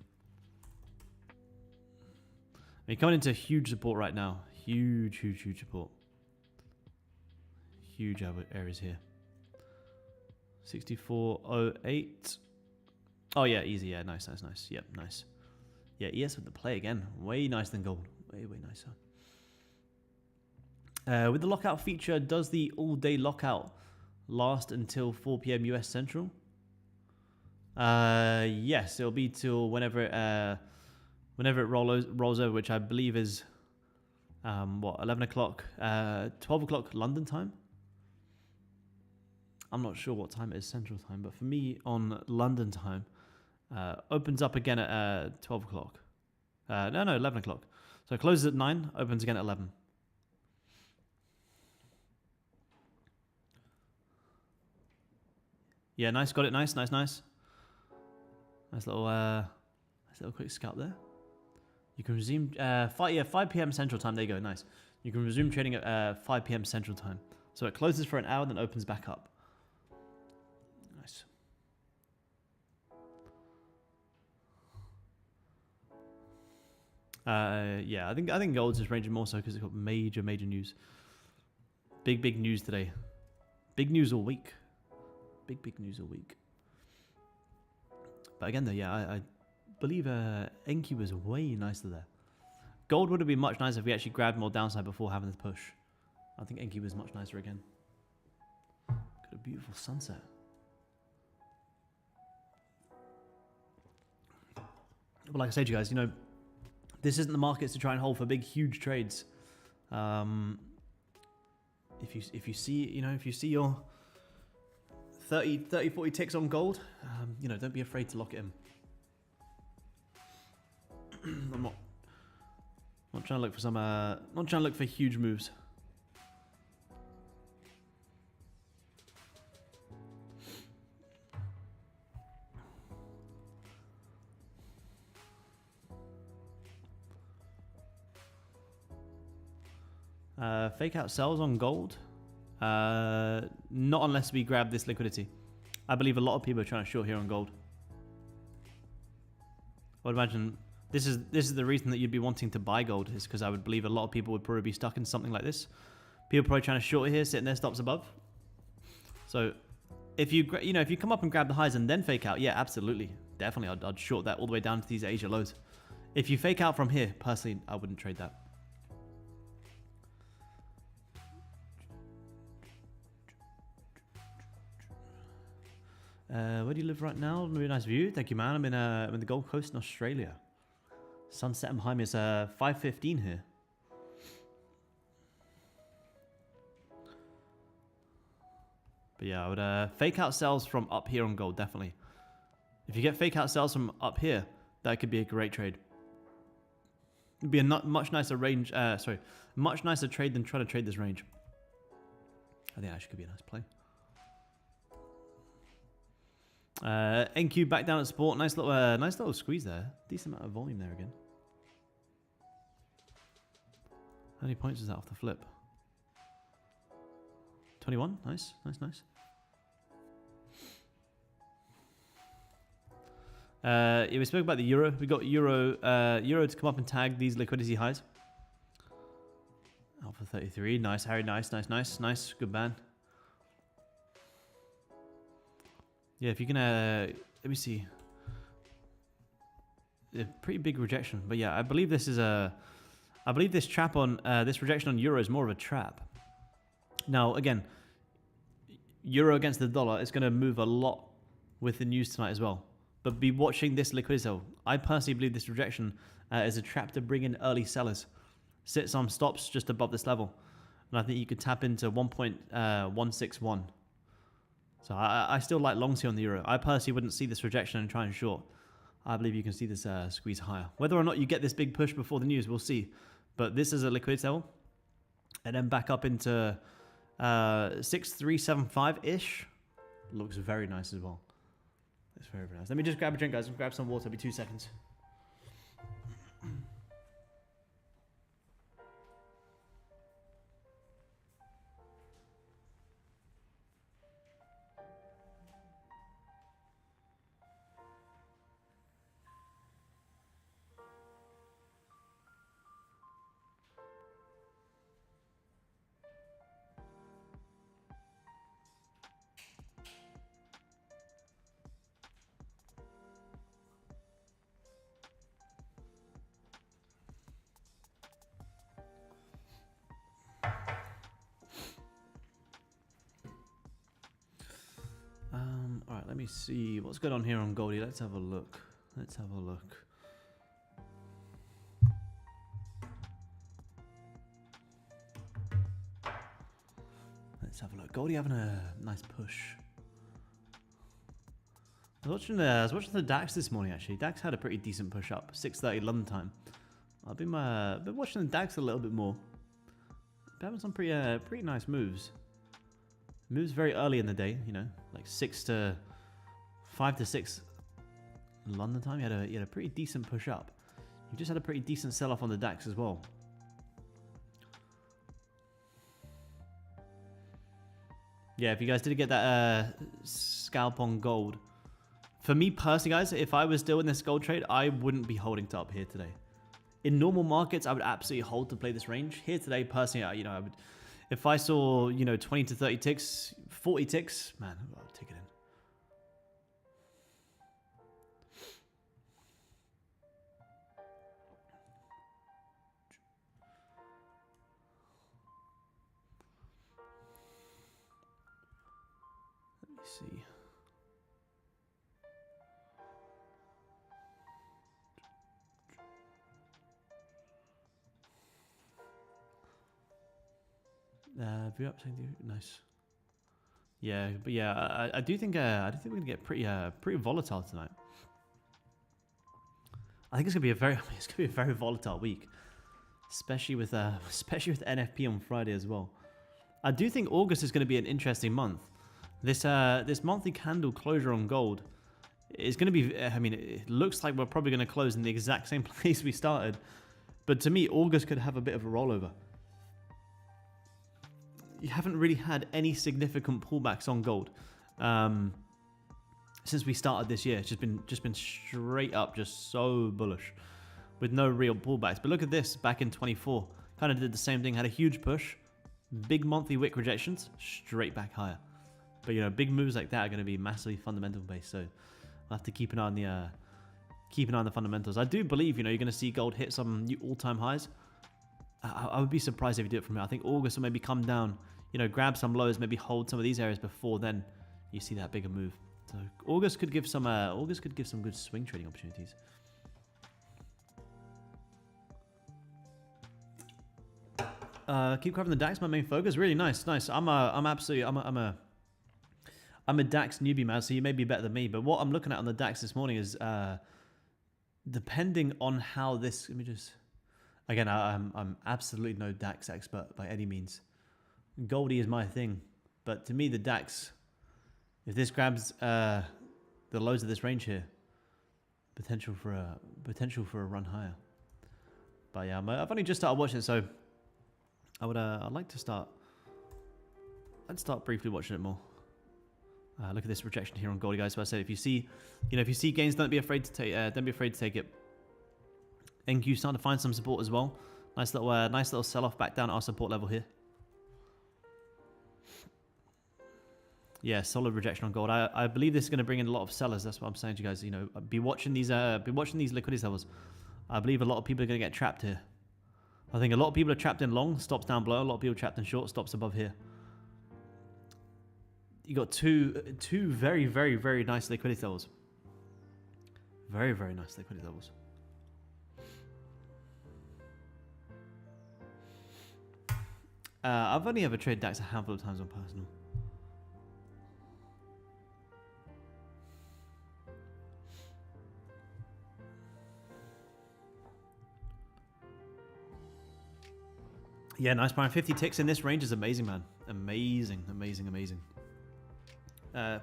I mean, coming into huge support right now. Huge support. Huge areas here. 64.08. Oh yeah, easy. Yeah, nice. Yep, nice. Yeah, ES with the play again. Way nicer than gold. Way nicer. With the lockout feature, does the all-day lockout last until 4 p.m. US Central? Yes, it'll be till whenever it rolls over, which I believe is 11 o'clock, 12 o'clock London time. I'm not sure what time it is Central time, but for me on London time, opens up again at 12 o'clock. No, 11 o'clock. So it closes at 9, opens again at 11. Yeah, nice, got it, nice. Nice little quick scalp there. You can resume 5 p.m. Central Time. There you go. Nice. You can resume trading at 5 p.m. Central Time. So it closes for an hour, then opens back up. Nice. Yeah, I think gold's just ranging more so because it's got major news. Big news today. Big news all week. Big news all week. But again, though, yeah, I believe NQ was way nicer there. Gold would have been much nicer if we actually grabbed more downside before having the push. I think NQ was much nicer again. Got a beautiful sunset. But like I said to you guys, you know, this isn't the markets to try and hold for big, huge trades. If you see, you know, if you see your 30, 40 ticks on gold, you know, don't be afraid to lock it in. I'm not trying to look for some, not trying to look for huge moves. Fake out sells on gold. Not unless we grab this liquidity. I believe a lot of people are trying to short here on gold. I would imagine this is the reason that you'd be wanting to buy gold, is because I would believe a lot of people would probably be stuck in something like this. People probably trying to short here, sitting their stops above. So if you come up and grab the highs and then fake out, yeah, absolutely, definitely, I'd short that all the way down to these Asia lows. If you fake out from here, personally, I wouldn't trade that. Where do you live right now? Really nice view. Thank you, man. I'm in the Gold Coast in Australia. Sunset behind me is 5:15 here. But yeah, I would fake out sells from up here on gold, definitely. If you get fake out sells from up here, that could be a great trade. It'd be a much nicer range. Much nicer trade than trying to trade this range. I think that actually could be a nice play. NQ back down at support. Nice little squeeze there. Decent amount of volume there again. How many points is that off the flip? 21. Nice. Yeah, we spoke about the euro. We got euro to come up and tag these liquidity highs. Alpha 33. Nice, Harry. Nice. Good ban. Yeah, if you can, let me see. A pretty big rejection, but yeah, I believe this is I believe this trap on this rejection on euro is more of a trap. Now, again, euro against the dollar is going to move a lot with the news tonight as well. But be watching this liquidity zone. I personally believe this rejection is a trap to bring in early sellers. Sit some stops just above this level, and I think you could tap into 1.161. So I still like longs here on the euro. I personally wouldn't see this rejection and try and short. I believe you can see this squeeze higher. Whether or not you get this big push before the news, we'll see. But this is a liquidity level. And then back up into 6375-ish. Looks very nice as well. It's very, very nice. Let me just grab a drink, guys. Grab some water. It'll be 2 seconds. All right, let me see what's going on here on Goldie. Let's have a look. Let's have a look. Goldie having a nice push. I was watching the DAX this morning actually. DAX had a pretty decent push up, 6:30 London time. I've been watching the DAX a little bit more. Been having some pretty nice moves. Moves very early in the day, you know, like 5 to 6 London time. He had a pretty decent push up. You just had a pretty decent sell-off on the DAX as well. Yeah, if you guys didn't get that scalp on gold. For me personally, guys, if I was still in this gold trade, I wouldn't be holding top here today. In normal markets, I would absolutely hold to play this range. Here today, personally, I would, if I saw, 20 to 30 ticks, 40 ticks, man, I'll take it in. Let me see. View up, nice. Yeah, but yeah, I do think we're gonna get pretty volatile tonight. I think it's gonna be a very volatile week, especially with NFP on Friday as well. I do think August is gonna be an interesting month. This monthly candle closure on gold is gonna be. I mean, it looks like we're probably gonna close in the exact same place we started, but to me, August could have a bit of a rollover. You haven't really had any significant pullbacks on gold since we started this year. It's just been straight up, just so bullish, with no real pullbacks. But look at this, back in 24, kind of did the same thing. Had a huge push, big monthly wick rejections, straight back higher. But big moves like that are going to be massively fundamental based. So I'll have to keep an eye on the fundamentals. I do believe you're going to see gold hit some new all-time highs. I would be surprised if you do it from here. I think August will maybe come down, grab some lows, maybe hold some of these areas before then you see that bigger move. So August could give some good swing trading opportunities. Keep covering the DAX, my main focus. Really nice. I'm a DAX newbie, man, so you may be better than me. But what I'm looking at on the DAX this morning is depending on how this. Let me just. Again, I'm absolutely no DAX expert by any means. Goldie is my thing, but to me, the DAX, if this grabs the lows of this range here, potential for a run higher. But yeah, I've only just started watching it, so I'd like to start. I'd start briefly watching it more. Look at this rejection here on Goldie, guys. So I said, if you see gains, don't be afraid to take it. NQ starting to find some support as well. Nice little sell-off back down at our support level here. Yeah, solid rejection on gold. I believe this is going to bring in a lot of sellers. That's what I'm saying to you guys. Be watching these liquidity levels. I believe a lot of people are going to get trapped here. I think a lot of people are trapped in long, stops down below. A lot of people are trapped in short, stops above here. You got two very, very, very nice liquidity levels. Very, very nice liquidity levels. I've only ever traded DAX a handful of times on personal. Yeah, nice Brian. 50 ticks in this range is amazing, man. Amazing, amazing, amazing.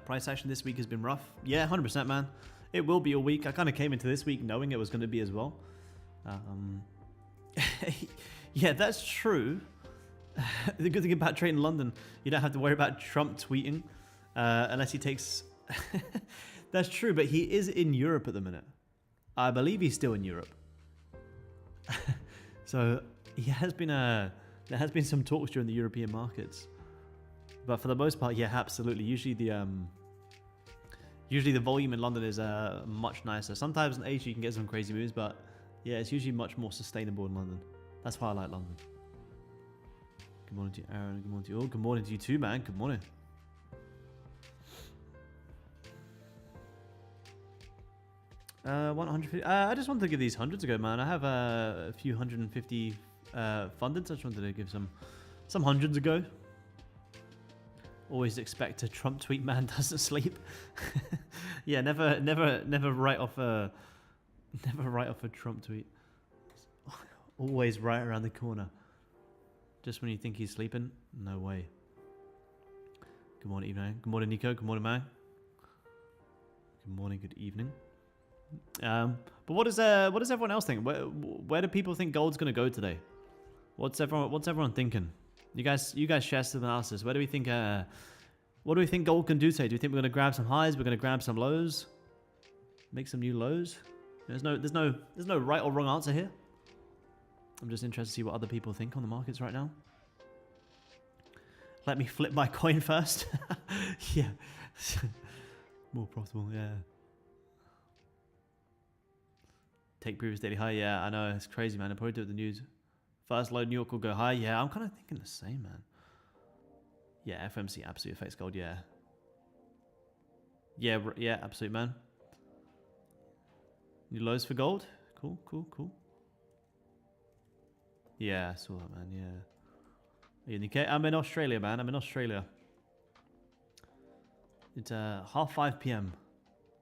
Price action this week has been rough. Yeah, 100%, man. It will be a week. I kind of came into this week knowing it was going to be as well. Yeah, that's true. The good thing about trading in London, you don't have to worry about Trump tweeting unless he takes... That's true, but he is in Europe at the minute. I believe he's still in Europe. So he has been there has been some talks during the European markets. But for the most part, yeah, absolutely. Usually the volume in London is much nicer. Sometimes in Asia you can get some crazy moves, but yeah, it's usually much more sustainable in London. That's why I like London. Good morning to you, Aaron. Good morning to you all. Good morning to you too, man. Good morning. I just wanted to give these hundreds a go, man. I have a few 150 funded, so I just wanted to give some hundreds a go. Always expect a Trump tweet, man doesn't sleep. Yeah, never write off a Trump tweet. Always right around the corner. Just when you think he's sleeping, no way. Good morning, evening. Good morning, Nico. Good morning, man. Good morning, good evening. But what does everyone else think? Where do people think gold's gonna go today? What's everyone thinking? You guys share some analysis. Where do we think? What do we think gold can do today? Do you think we're gonna grab some highs? We're gonna grab some lows? Make some new lows? There's no right or wrong answer here. I'm just interested to see what other people think on the markets right now. Let me flip my coin first. Yeah. More profitable, yeah. Take previous daily high, yeah, I know, it's crazy, man. I'll probably do it with the news. First low, New York will go high, yeah, I'm kind of thinking the same, man. Yeah, FMC absolutely affects gold, yeah. Yeah, absolute, man. New lows for gold? Cool, cool, cool. Yeah, I saw that, man, yeah. Are you in the UK? I'm in Australia, man, I'm in Australia. It's 5:30 PM.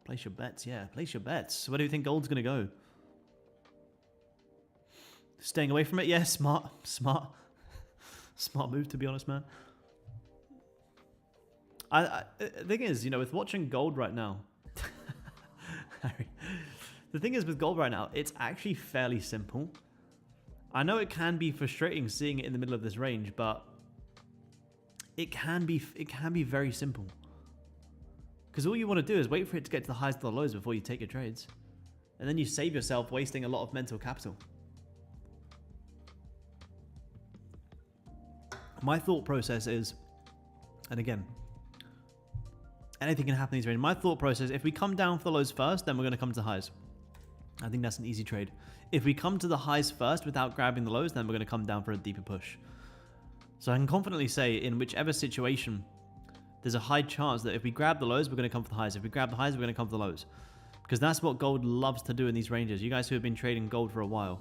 Place your bets, yeah, place your bets. Where do you think gold's gonna go? Staying away from it, yeah, smart move, to be honest, man. The thing is, you know, with watching gold right now, Harry, the thing is with gold right now, it's actually fairly simple. I know it can be frustrating seeing it in the middle of this range, but it can be very simple. Because all you want to do is wait for it to get to the highs to the lows before you take your trades. And then you save yourself wasting a lot of mental capital. My thought process is, and again, anything can happen in these ranges. My thought process, if we come down for the lows first, then we're going to come to the highs. I think that's an easy trade. If we come to the highs first without grabbing the lows, then we're going to come down for a deeper push. So I can confidently say in whichever situation, there's a high chance that if we grab the lows, we're going to come for the highs. If we grab the highs, we're going to come for the lows. Because that's what gold loves to do in these ranges. You guys who have been trading gold for a while,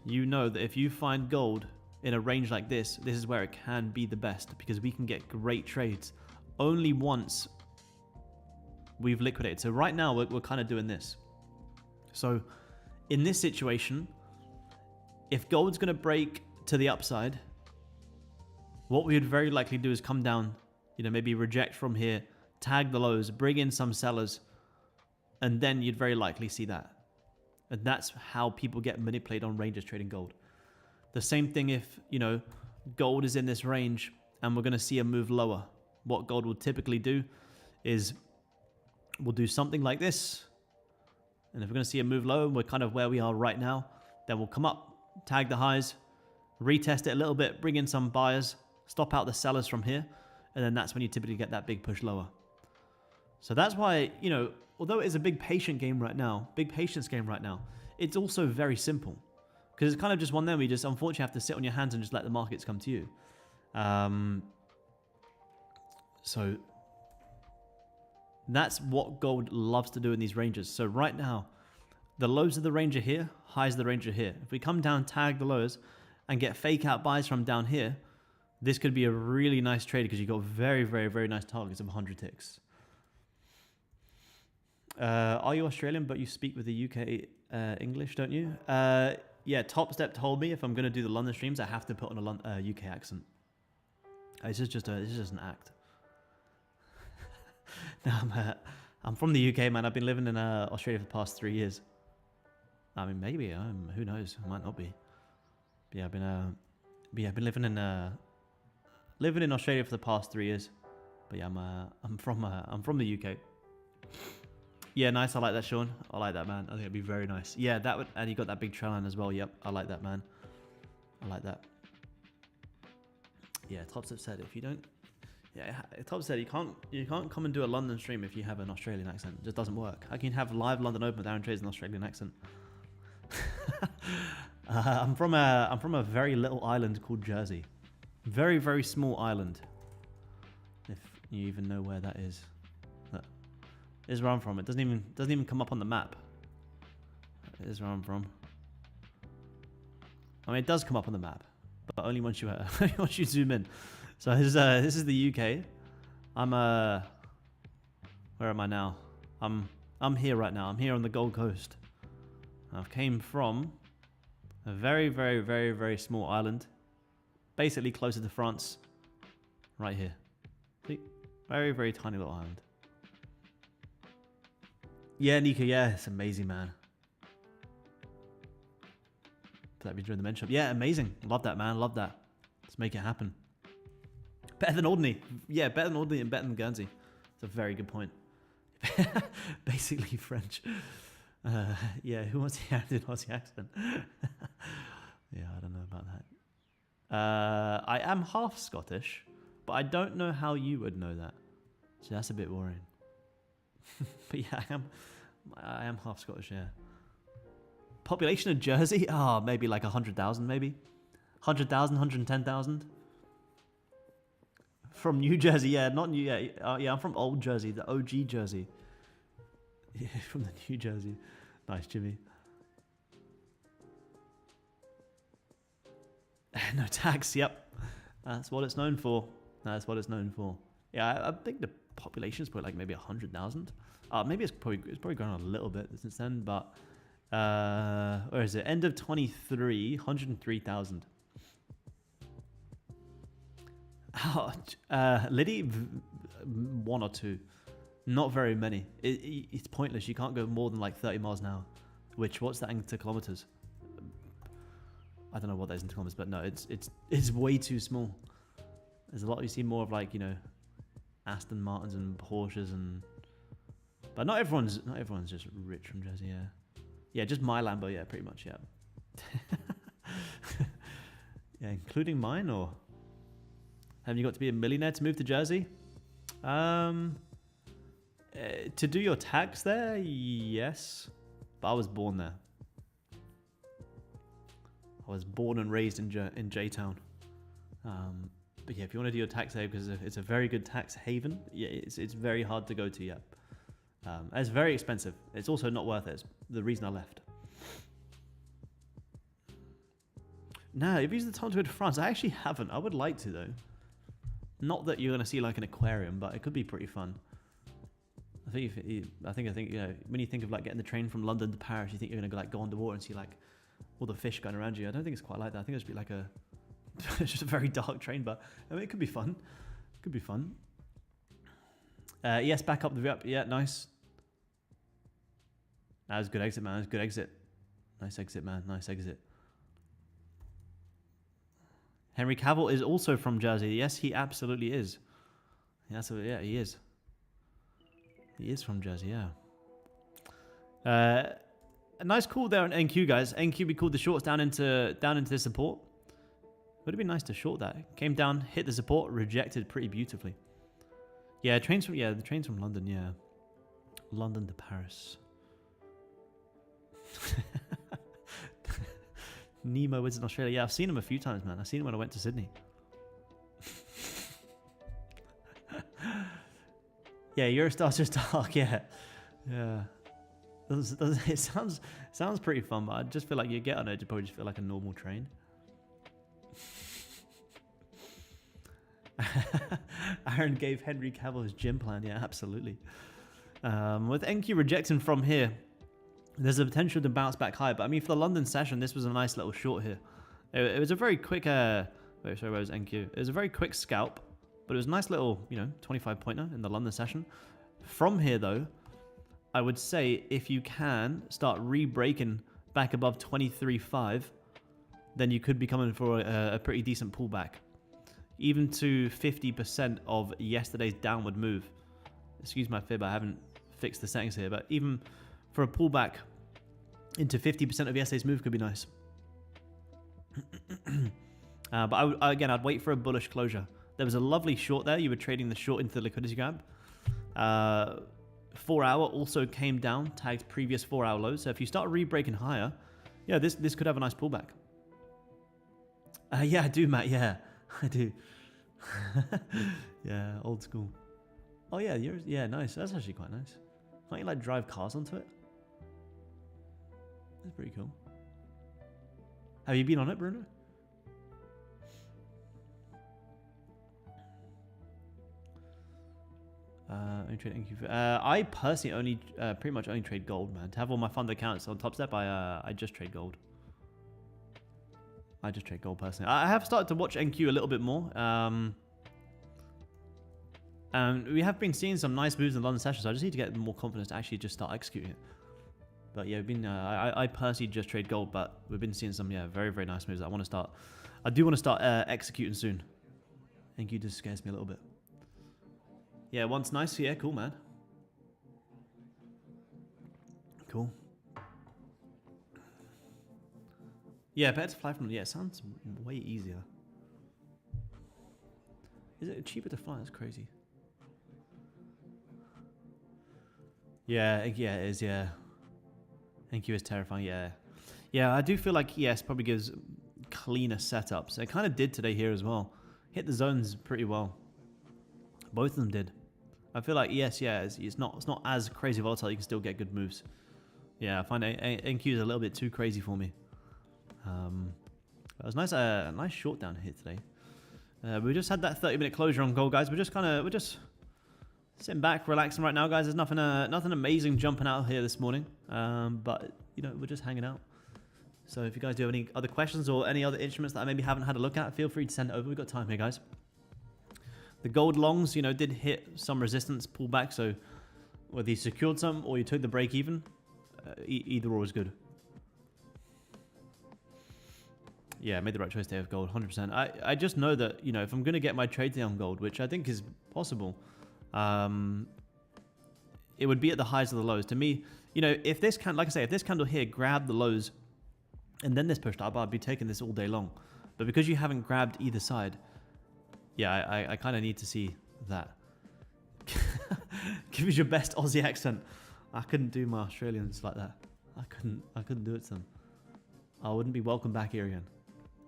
you know that if you find gold in a range like this is where it can be the best, because we can get great trades only once we've liquidated. So right now we're kind of doing this. So in this situation, if gold's going to break to the upside, what we would very likely do is come down, you know, maybe reject from here, tag the lows, bring in some sellers, and then you'd very likely see that. And that's how people get manipulated on ranges trading gold. The same thing if, you know, gold is in this range and we're going to see a move lower. What gold will typically do is we'll do something like this. And if we're going to see a move low and we're kind of where we are right now, then we'll come up, tag the highs, retest it a little bit, bring in some buyers, stop out the sellers from here. And then that's when you typically get that big push lower. So that's why, you know, although it is a big patient game right now, big patience game right now, it's also very simple. Because it's kind of just one there where you just unfortunately have to sit on your hands and just let the markets come to you. So that's what gold loves to do in these ranges. So right now, the lows of the range are here, highs of the range are here. If we come down, tag the lows, and get fake out buys from down here, this could be a really nice trade because you've got very, very, very nice targets of 100 ticks. Are you Australian, but you speak with the UK English, don't you? Yeah, Topstep told me if I'm going to do the London streams, I have to put on a UK accent. This is just an act. No, I'm from the UK, man. I've been living in Australia for the past 3 years. I mean, maybe who knows? I might not be. But yeah, I've been living in Australia for the past 3 years. But yeah, I'm from the UK. Yeah, nice. I like that, Sean. I like that, man. I think it'd be very nice. Yeah, that would, and you got that big trail line as well. Yep, I like that, man. I like that. Yeah, Topstep said if you don't. Yeah, Top said you can't come and do a London stream if you have an Australian accent. It just doesn't work. How can you have live London Open with Aaron Trades an Australian accent? I'm from a very little island called Jersey. Very, very small island. If you even know where that is. That is where I'm from. It doesn't even come up on the map. It is where I'm from. I mean, it does come up on the map, but only once you zoom in. So this is the UK. Where am I now? I'm here right now. I'm here on the Gold Coast. I've came from a very, very, very, very small island, basically closer to France, right here. See? Very, very tiny little island. Yeah, Nika, yeah, it's amazing, man. That'd be during the men's shop. Yeah, amazing. Love that, man. Love that. Let's make it happen. Better than Alderney. Yeah, better than Alderney and better than Guernsey. That's a very good point. Basically French. Yeah, who wants the Aussie accent? Yeah, I don't know about that. I am half Scottish, but I don't know how you would know that. So that's a bit worrying. But yeah, I am half Scottish, yeah. Population of Jersey? Oh, maybe like 100,000, maybe. 100,000, 110,000. From New Jersey, yeah, not New, yeah. Yeah, I'm from Old Jersey, the OG Jersey. Yeah, from the New Jersey. Nice, Jimmy. No tax, yep. That's what it's known for. That's what it's known for. Yeah, I think the population is probably like maybe 100,000. Maybe it's probably grown a little bit since then, but where is it? End of 23, 103,000. Oh, Liddy, 1 or 2. Not very many. It's pointless. You can't go more than like 30 miles an hour. Which, what's that into kilometers? I don't know what that is into kilometers, but no, it's way too small. There's a lot. You see more of like, you know, Aston Martins and Porsches and, but not everyone's just rich from Jersey. Yeah, yeah, just my Lambo. Yeah, pretty much. Yeah. Yeah, including mine, or have you got to be a millionaire to move to Jersey? To do your tax there, yes, but I was born there. I was born and raised in J-Town. But yeah, if you want to do your tax there, because it's a very good tax haven, yeah, it's very hard to go to. Yeah, it's very expensive. It's also not worth it. It's the reason I left. No, you've used the time to go to France. I actually haven't. I would like to though. Not that you're going to see like an aquarium, but it could be pretty fun. I think you know, when you think of like getting the train from London to Paris, you think you're going to like go underwater and see like all the fish going around you. I don't think it's quite like that. I think it'll just be like it's just a very dark train, but I mean, it could be fun. Could be fun. Yes, back up the up. Yeah, nice. That was a good exit, man. That was a good exit. Nice exit, man. Nice exit. Henry Cavill is also from Jersey. Yes, he absolutely is. Yeah, he is. He is from Jersey, yeah. A nice call there on NQ, guys. NQ, we called the shorts down into the support. Would have been nice to short that. Came down, hit the support, rejected pretty beautifully. Yeah, the train's from London, yeah. London to Paris. Nemo is in Australia. Yeah, I've seen him a few times, man. I've seen him when I went to Sydney. Yeah, Eurostar's just dark, yeah. Yeah. It sounds pretty fun, but I just feel like you get on it, you probably just feel like a normal train. Aaron gave Henry Cavill his gym plan. Yeah, absolutely. With NQ rejecting from here, there's a potential to bounce back high. But I mean, for the London session, this was a nice little short here. It was a very quick. Wait, sorry, where was NQ? It was a very quick scalp, but it was a nice little, 25 pointer in the London session. From here, though, I would say if you can start re-breaking back above 23.5, then you could be coming for a pretty decent pullback. Even to 50% of yesterday's downward move. Excuse my fib, I haven't fixed the settings here, but even for a pullback into 50% of yesterday's move could be nice. But I'd wait for a bullish closure. There was a lovely short there. You were trading the short into the liquidity grab. 4 hour also came down, tagged previous 4 hour lows. So if you start re-breaking higher, yeah, this could have a nice pullback. Yeah, I do, Matt. Yeah, I do. Yeah, old school. Oh yeah, yeah, nice. That's actually quite nice. Can't you like drive cars onto it? That's pretty cool. Have you been on it, Bruno? Only trade NQ. I personally pretty much only trade gold, man. To have all my fund accounts on Topstep, I just trade gold. I just trade gold personally. I have started to watch NQ a little bit more. We have been seeing some nice moves in the London session, so I just need to get more confidence to actually just start executing it. But yeah, we've been. I personally just trade gold, but we've been seeing some very very nice moves. I do want to start executing soon. Thank you. Just scares me a little bit. Yeah, once nice. Yeah, cool, man. Cool. Yeah, better to fly from. Yeah, it sounds way easier. Is it cheaper to fly? That's crazy. Yeah, it is. Yeah. Thank you is terrifying. Yeah. I do feel like ES probably gives cleaner setups. It kind of did today here as well. Hit the zones pretty well. Both of them did. I feel like ES, it's not as crazy volatile. You can still get good moves. Yeah, I find NQ is a little bit too crazy for me. It was nice, a nice short down hit today. We just had that 30-minute closure on gold, guys. We're just sitting back, relaxing right now, guys. There's nothing amazing jumping out here this morning. But you know, we're just hanging out. So if you guys do have any other questions or any other instruments that I maybe haven't had a look at, feel free to send it over. We've got time here, guys. The gold longs, you know, did hit some resistance pullback. So whether you secured some or you took the break even, either or is good. Yeah, I made the right choice there with gold, 100%. I just know that, you know, if I'm going to get my trade on gold, which I think is possible, it would be at the highs of the lows. To me, you know, if this can, like I say, if this candle here grabbed the lows and then this pushed up, I'd be taking this all day long. But because you haven't grabbed either side, yeah, I kind of need to see that. Give us your best Aussie accent. I couldn't do my Australians like that. I couldn't do it to them. I wouldn't be welcome back here again.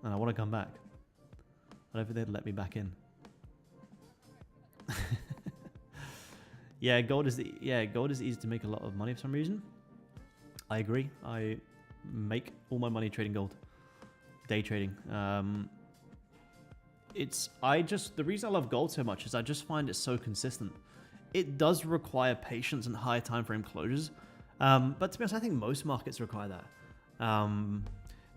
And I want to come back. I don't think they'd let me back in. Yeah, gold is easy to make a lot of money for some reason. I agree. I make all my money trading gold. Day trading. The reason I love gold so much is I just find it so consistent. It does require patience and high time frame closures. But to be honest, I think most markets require that.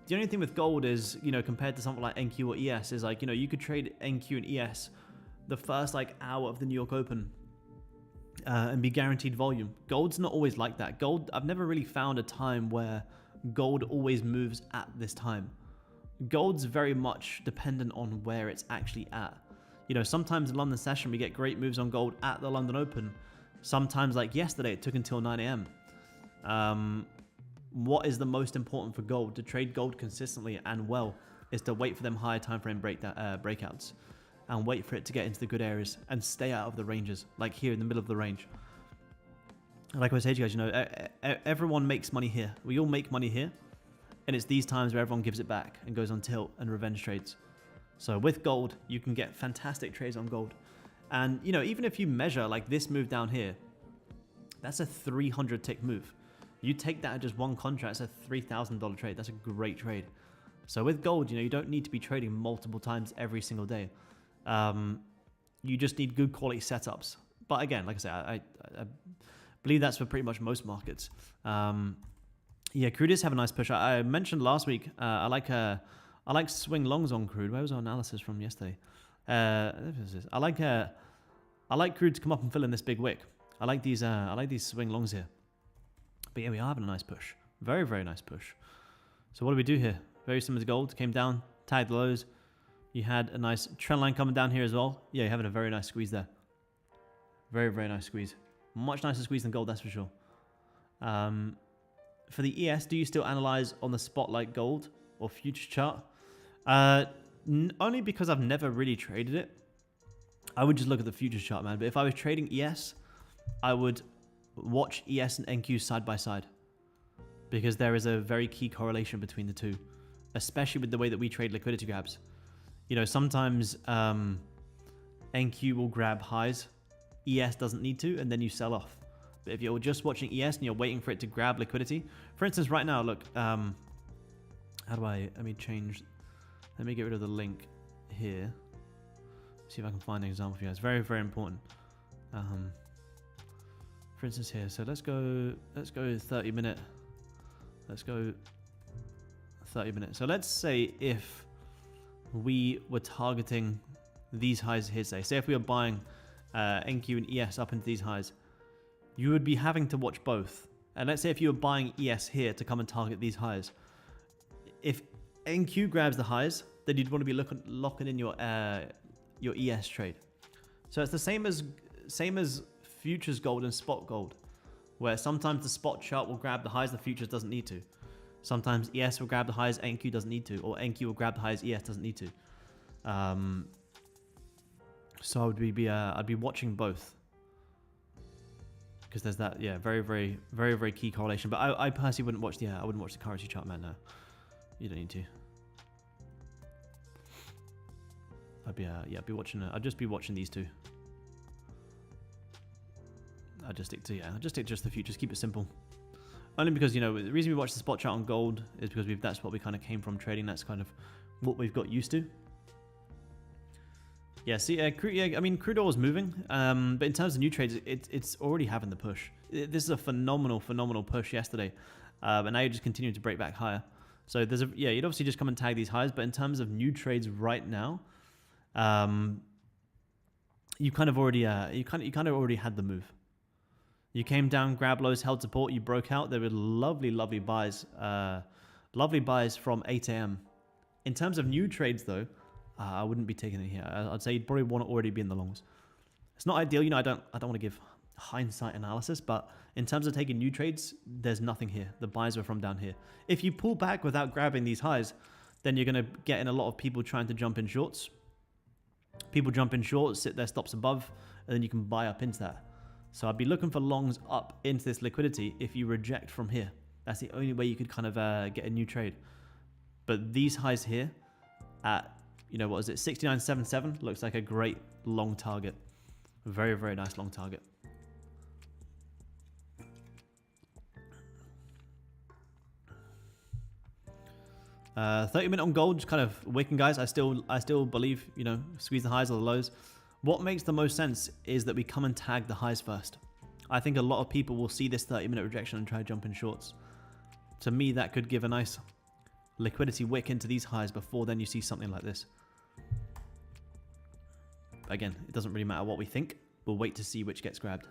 The only thing with gold is, you know, compared to something like NQ or ES, is like, you know, you could trade NQ and ES the first like hour of the New York Open and be guaranteed volume. Gold's not always like that. Gold, I've never really found a time where gold always moves at this time. Gold's very much dependent on where it's actually at. You know, sometimes in London session, we get great moves on gold at the London Open. Sometimes, like yesterday, it took until 9 a.m. What is the most important for gold? To trade gold consistently and well is to wait for them higher time frame breakouts and wait for it to get into the good areas and stay out of the ranges, like here in the middle of the range. Like I was saying to you guys, you know, everyone makes money here. We all make money here, and it's these times where everyone gives it back and goes on tilt and revenge trades. So with gold, you can get fantastic trades on gold. And, you know, even if you measure like this move down here, that's a 300 tick move. You take that at just one contract, it's a $3,000 trade. That's a great trade. So with gold, you know, you don't need to be trading multiple times every single day. You just need good quality setups. But again, like I said, I believe that's for pretty much most markets. Yeah, Crude does have a nice push. I mentioned last week, I like swing longs on Crude. Where was our analysis from yesterday? I like Crude to come up and fill in this big wick. I like these swing longs here. But yeah, we are having a nice push. Very, very nice push. So what do we do here? Very similar to gold. Came down, tagged the lows. You had a nice trend line coming down here as well. Yeah, you're having a very nice squeeze there. Very, very nice squeeze. Much nicer squeeze than gold, that's for sure. For the ES, do you still analyze on the spot like gold or future chart? Only because I've never really traded it. I would just look at the future chart, man. But if I was trading ES, I would watch ES and NQ side by side, because there is a very key correlation between the two, especially with the way that we trade liquidity grabs. You know, sometimes NQ will grab highs, ES doesn't need to, and then you sell off. But if you're just watching ES and you're waiting for it to grab liquidity, for instance, right now, look, let me get rid of the link here. See if I can find an example for you guys. Very, very important. For instance here, so let's go 30 minute. Let's go 30 minutes. So let's say if we were targeting these highs here, say if we were buying NQ and ES up into these highs, you would be having to watch both. And let's say if you were buying ES here to come and target these highs, if NQ grabs the highs, then you'd want to be locking in your ES trade. So it's the same as futures gold and spot gold, where sometimes the spot chart will grab the highs, the futures doesn't need to. Sometimes ES will grab the highs, NQ doesn't need to, or NQ will grab the highs, ES doesn't need to. So I'd be watching both, because there's that very key correlation. But I personally wouldn't watch the currency chart, man. No, you don't need to. I'd be watching. I'd just be watching these two. I'd just stick to just the futures. Keep it simple. Only because, you know, the reason we watch the spot chart on gold is because that's what we kind of came from trading. That's kind of what we've got used to. Yeah, see, crude, yeah, I mean, crude oil is moving, but in terms of new trades, it's already having the push. This is a phenomenal push yesterday, and now you're just continuing to break back higher. So there's you'd obviously just come and tag these highs, but in terms of new trades right now, you kind of already had the move. You came down, grabbed lows, held support, you broke out. There were lovely buys, from 8 a.m. In terms of new trades, though, I wouldn't be taking it here. I'd say you'd probably want to already be in the longs. It's not ideal, you know. I don't want to give hindsight analysis, but in terms of taking new trades, there's nothing here. The buys are from down here. If you pull back without grabbing these highs, then you're going to get in a lot of people trying to jump in shorts. People jump in shorts, sit their stops above, and then you can buy up into that. So I'd be looking for longs up into this liquidity if you reject from here. That's the only way you could kind of get a new trade. But these highs here at, you know, what is it, 69.77 looks like a great long target. Very nice long target. $30 minute on gold, just kind of wicking, guys. I still believe, you know, squeeze the highs or the lows. What makes the most sense is that we come and tag the highs first. I think a lot of people will see this 30-minute rejection and try to jump in shorts. To me, that could give a nice liquidity wick into these highs before then you see something like this. Again, it doesn't really matter what we think. We'll wait to see which gets grabbed.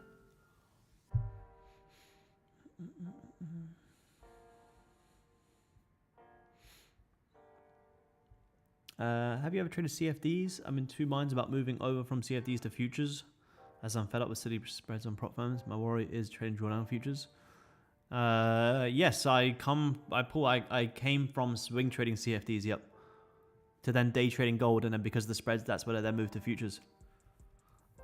Have you ever traded CFDs? I'm in two minds about moving over from CFDs to futures, as I'm fed up with silly spreads on prop firms. My worry is trading drawdown futures. Yes, I came from swing trading CFDs, yep, to then day trading gold, and then because of the spreads, that's where I then moved to futures.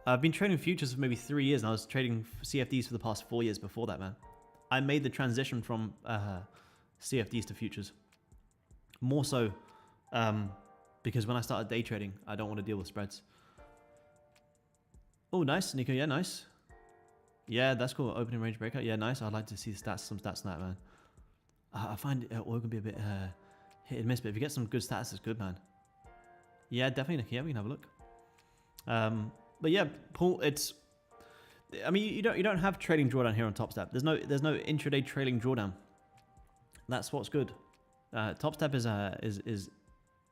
I've been trading futures for maybe 3 years, and I was trading CFDs for the past 4 years before that, man. I made the transition from CFDs to futures. More so, because when I started day trading, I don't want to deal with spreads. Oh, nice, Nico. Yeah, nice. Yeah, that's cool. Opening range breakout. Yeah, nice. I'd like to see some stats on that, man. I find oil can be a bit hit and miss, but if you get some good stats, it's good, man. Yeah, definitely. Yeah, we can have a look. But yeah, Paul, I mean, you don't have trading drawdown here on Topstep. There's no intraday trailing drawdown. That's what's good. Topstep is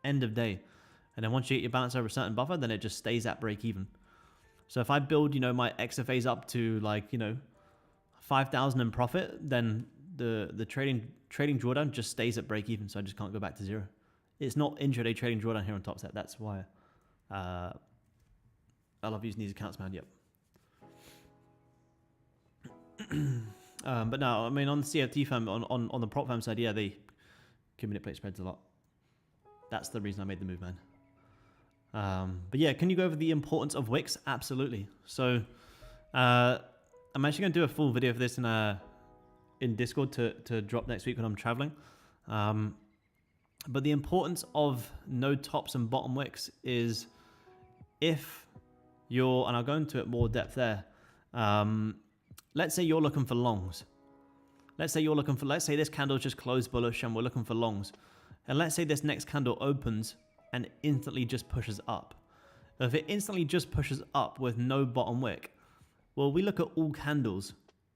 end of day, and then once you get your balance over a certain buffer, then it just stays at break even. So if I build, you know, my XFAs up to, like, you know, 5,000 in profit, then the trading drawdown just stays at break even, so I just can't go back to zero. It's not intraday trading drawdown here on Topstep. That's why I love using these accounts, man. Yep. But no, I mean, on the CFD firm, on the prop firm side, yeah, they can manipulate spreads a lot. That's the reason I made the move, man. But yeah, can you go over the importance of wicks? Absolutely. So I'm actually going to do a full video of this in Discord to drop next week when I'm traveling. But the importance of no tops and bottom wicks is, if you're, and I'll go into it more depth there. Let's say you're looking for longs. Let's say this candle just closed bullish and we're looking for longs. And let's say this next candle opens and instantly just pushes up. If it instantly just pushes up with no bottom wick, well, we look at all candles.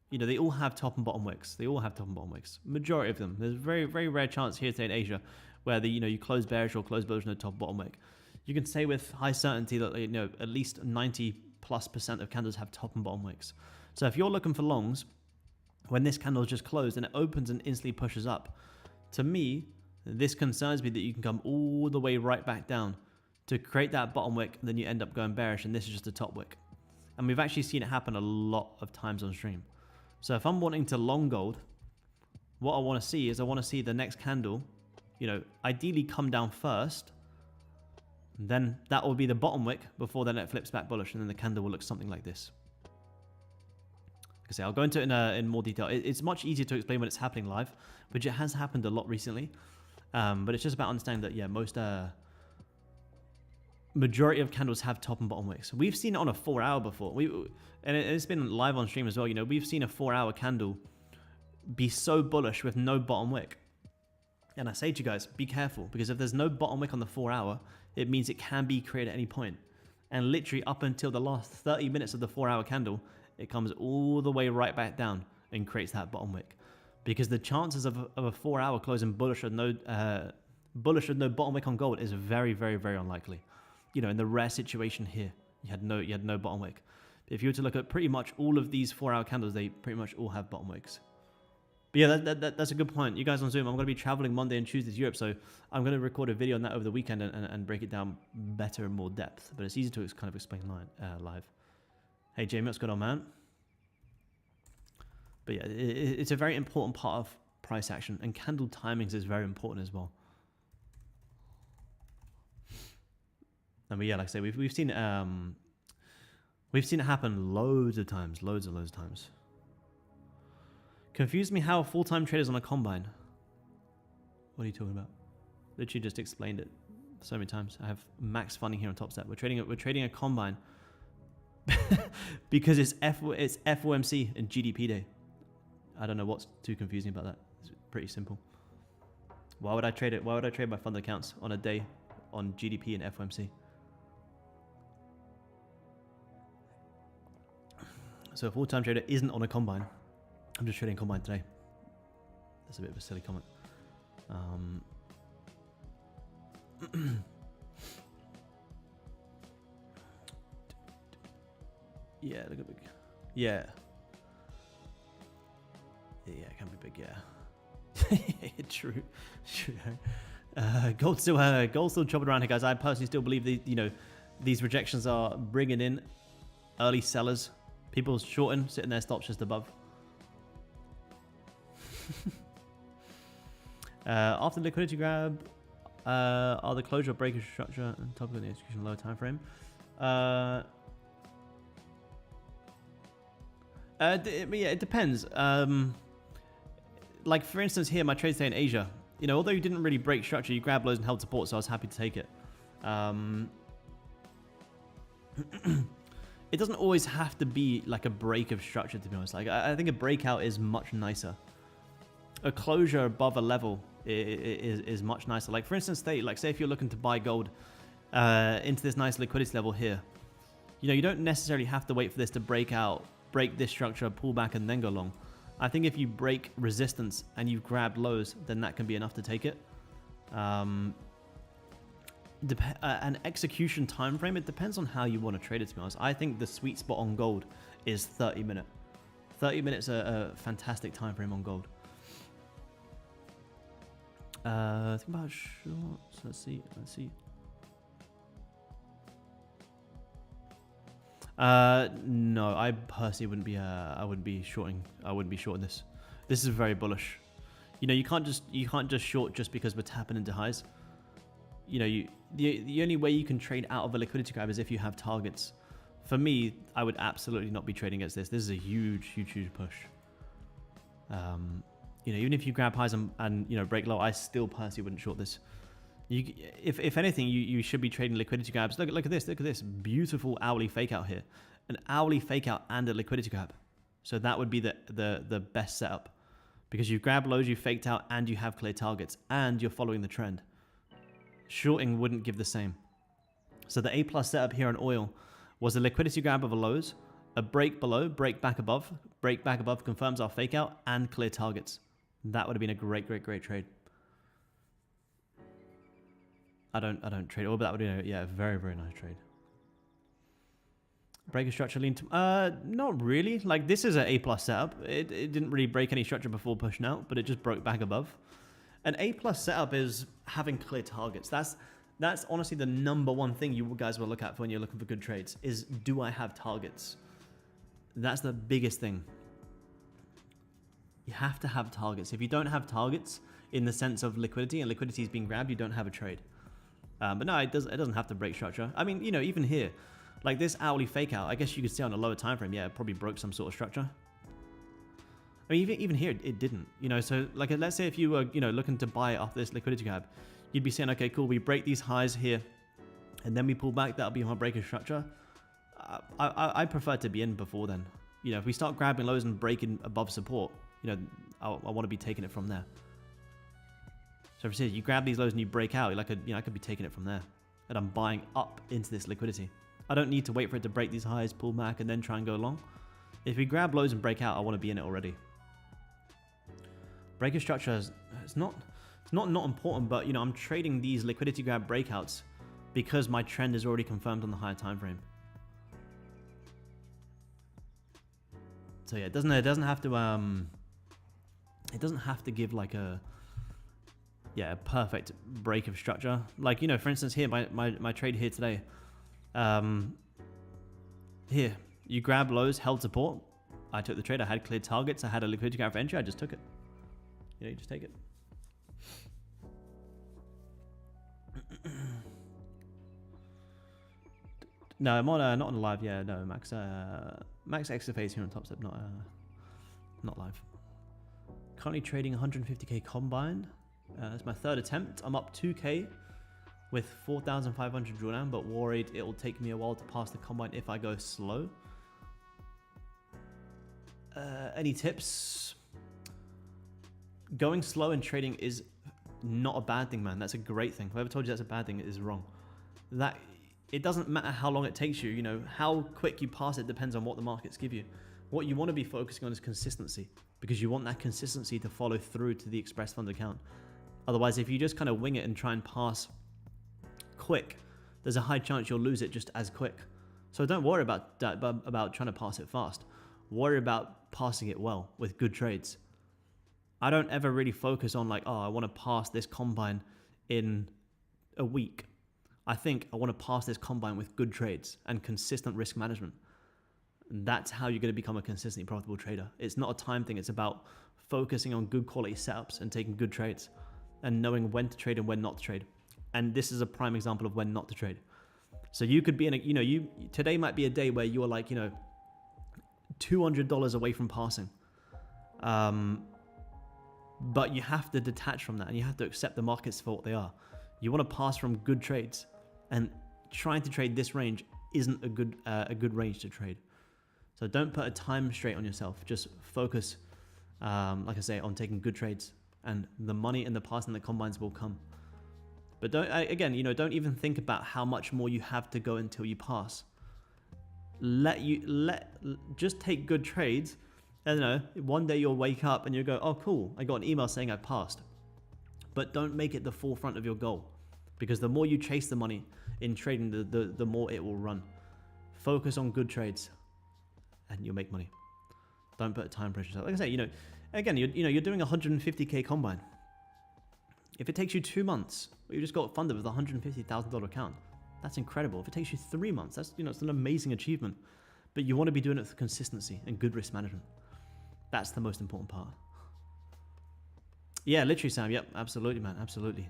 You know, they all have top and bottom wicks. They all have top and bottom wicks. Majority of them. There's a very rare chance here today in Asia where you close bearish or close bullish, no top bottom wick. You can say with high certainty that, you know, at least 90+ 90+% of candles have top and bottom wicks. So if you're looking for longs, when this candle is just closed and it opens and instantly pushes up, to me, this concerns me that you can come all the way right back down to create that bottom wick, and then you end up going bearish, and this is just a top wick. And we've actually seen it happen a lot of times on stream. So if I'm wanting to long gold, what I want to see is I want to see the next candle, ideally come down first. Then that will be the bottom wick before then it flips back bullish, and then the candle will look something like this. Like I say, I'll go into it in more detail. It's much easier to explain when it's happening live, which it has happened a lot recently. But it's just about understanding that, yeah, most majority of candles have top and bottom wicks. We've seen it on a 4-hour before. And it's been live on stream as well. We've seen a 4-hour candle be so bullish with no bottom wick. And I say to you guys, be careful, because if there's no bottom wick on the 4-hour, it means it can be created at any point. And literally up until the last 30 minutes of the 4-hour candle, it comes all the way right back down and creates that bottom wick. Because the chances of a 4-hour closing bullish with no bottom wick on gold is very, very, very unlikely. In the rare situation here, you had no bottom wick. If you were to look at pretty much all of these 4-hour candles, they pretty much all have bottom wicks. But yeah, that's a good point. You guys on Zoom, I'm going to be traveling Monday and Tuesday to Europe, so I'm going to record a video on that over the weekend and break it down better and more depth. But it's easy to kind of explain live. Hey Jamie, what's going on, man? But yeah, it's a very important part of price action, and candle timings is very important as well. And yeah, like I say, we've seen it happen loads of times. Confused me how full-time traders on a combine. What are you talking about? Literally just explained it so many times. I have max funding here on Topstep. We're trading a combine because it's FOMC and GDP day. I don't know what's too confusing about that. It's pretty simple. Why would I trade it? Why would I trade my fund accounts on a day on GDP and FOMC? So a full-time trader isn't on a combine. I'm just trading combine today. That's a bit of a silly comment. Yeah, look at big. Yeah. Yeah, it can be big. Yeah. True. Gold still chopping around here, guys. I personally still believe these rejections are bringing in early sellers. People shorting, sitting their stops just above. After liquidity grab, are the closure breakage structure and top of the execution lower time frame? Yeah, it depends. Like for instance here, my trade stay in Asia. Although you didn't really break structure, you grabbed lows and held support, so I was happy to take it. It doesn't always have to be like a break of structure, to be honest. Like I think a breakout is much nicer. A closure above a level is much nicer. Like for instance, say if you're looking to buy gold into this nice liquidity level here, you don't necessarily have to wait for this to break this structure, pull back, and then go long. I think if you break resistance and you've grabbed lows, then that can be enough to take it. An execution time frame, it depends on how you want to trade it, to be honest. I think the sweet spot on gold is 30 minutes. 30 minutes a fantastic time frame on gold. Think about shorts. Let's see. No, I personally wouldn't be. I wouldn't be shorting this. This is very bullish. You can't just short just because we're tapping into highs. The only way you can trade out of a liquidity grab is if you have targets. For me, I would absolutely not be trading against this. This is a huge push. Even if you grab highs and break low, I still personally wouldn't short this. If anything, you should be trading liquidity grabs. Look at this beautiful hourly fake out here, an hourly fake out and a liquidity grab. So that would be the best setup, because you grab lows, you faked out, and you have clear targets, and you're following the trend. Shorting wouldn't give the same. So the A+ setup here on oil was a liquidity grab of a lows, a break below, break back above confirms our fake out and clear targets. That would have been a great trade. I don't trade oil, but that would be a very nice trade. Break a structure lean to, not really. Like this is an A plus setup. It didn't really break any structure before pushing out, but it just broke back above. An A plus setup is having clear targets. That's honestly the number one thing you guys will look at when you're looking for good trades is, do I have targets? That's the biggest thing. You have to have targets. If you don't have targets in the sense of liquidity and liquidity is being grabbed, you don't have a trade. But no, it doesn't have to break structure. I mean, you know, even here, like this hourly fake out, I guess you could say on a lower time frame, yeah, it probably broke some sort of structure. I mean, even here, it didn't, you know, so like, let's say if you were, you know, looking to buy off this liquidity grab, you'd be saying, okay, cool, we break these highs here, and then we pull back, that'll be my breaking structure. I prefer to be in before then. You know, if we start grabbing lows and breaking above support, you know, I want to be taking it from there. So if you grab these lows and you break out, like I could be taking it from there, and I'm buying up into this liquidity. I don't need to wait for it to break these highs, pull back, and then try and go long. If we grab lows and break out, I want to be in it already. Breaker structure is not important, but you know, I'm trading these liquidity grab breakouts because my trend is already confirmed on the higher time frame. So yeah, it doesn't have to give like a perfect break of structure. Like, you know, for instance here, my trade here today, here you grab lows, held support, I took the trade, I had cleared targets, I had a liquidity grab for entry, I just took it. You know, you just take it. No, I'm on not on live. Yeah, no, Max XFA is here on Topstep, not live. Currently trading 150k combine. It's my third attempt. I'm up 2k with 4,500 drawdown, but worried it will take me a while to pass the combine if I go slow. Any tips? Going slow in trading is not a bad thing, man. That's a great thing. Whoever told you that's a bad thing is wrong. That it doesn't matter how long it takes you. You know, how quick you pass it depends on what the markets give you. What you want to be focusing on is consistency, because you want that consistency to follow through to the express fund account. Otherwise, if you just kind of wing it and try and pass quick, there's a high chance you'll lose it just as quick. So don't worry about that, about trying to pass it fast. Worry about passing it well with good trades. I don't ever really focus on like, oh, I want to pass this combine in a week. I think I want to pass this combine with good trades and consistent risk management. And that's how you're going to become a consistently profitable trader. It's not a time thing. It's about focusing on good quality setups and taking good trades and knowing when to trade and when not to trade. And this is a prime example of when not to trade. So you could be in a, you know, today might be a day where you are like, you know, $200 away from passing. But you have to detach from that and you have to accept the markets for what they are. You want to pass from good trades, and trying to trade this range isn't a good range to trade. So don't put a time restraint on yourself. Just focus, like I say, on taking good trades, and the money and the passing the combines will come. But don't, again, you know, don't even think about how much more you have to go until you pass. Just take good trades. I don't know, one day you'll wake up and you'll go, oh cool, I got an email saying I passed. But don't make it the forefront of your goal, because the more you chase the money in trading, the more it will run. Focus on good trades and you'll make money. Don't put a time pressure. Like I say, you know, again, you're doing 150k combine. If it takes you 2 months, you just got funded with a $150,000 account. That's incredible. If it takes you 3 months, that's, you know, it's an amazing achievement. But you want to be doing it with consistency and good risk management. That's the most important part. Yeah, literally, Sam. Yep, absolutely, man. Absolutely.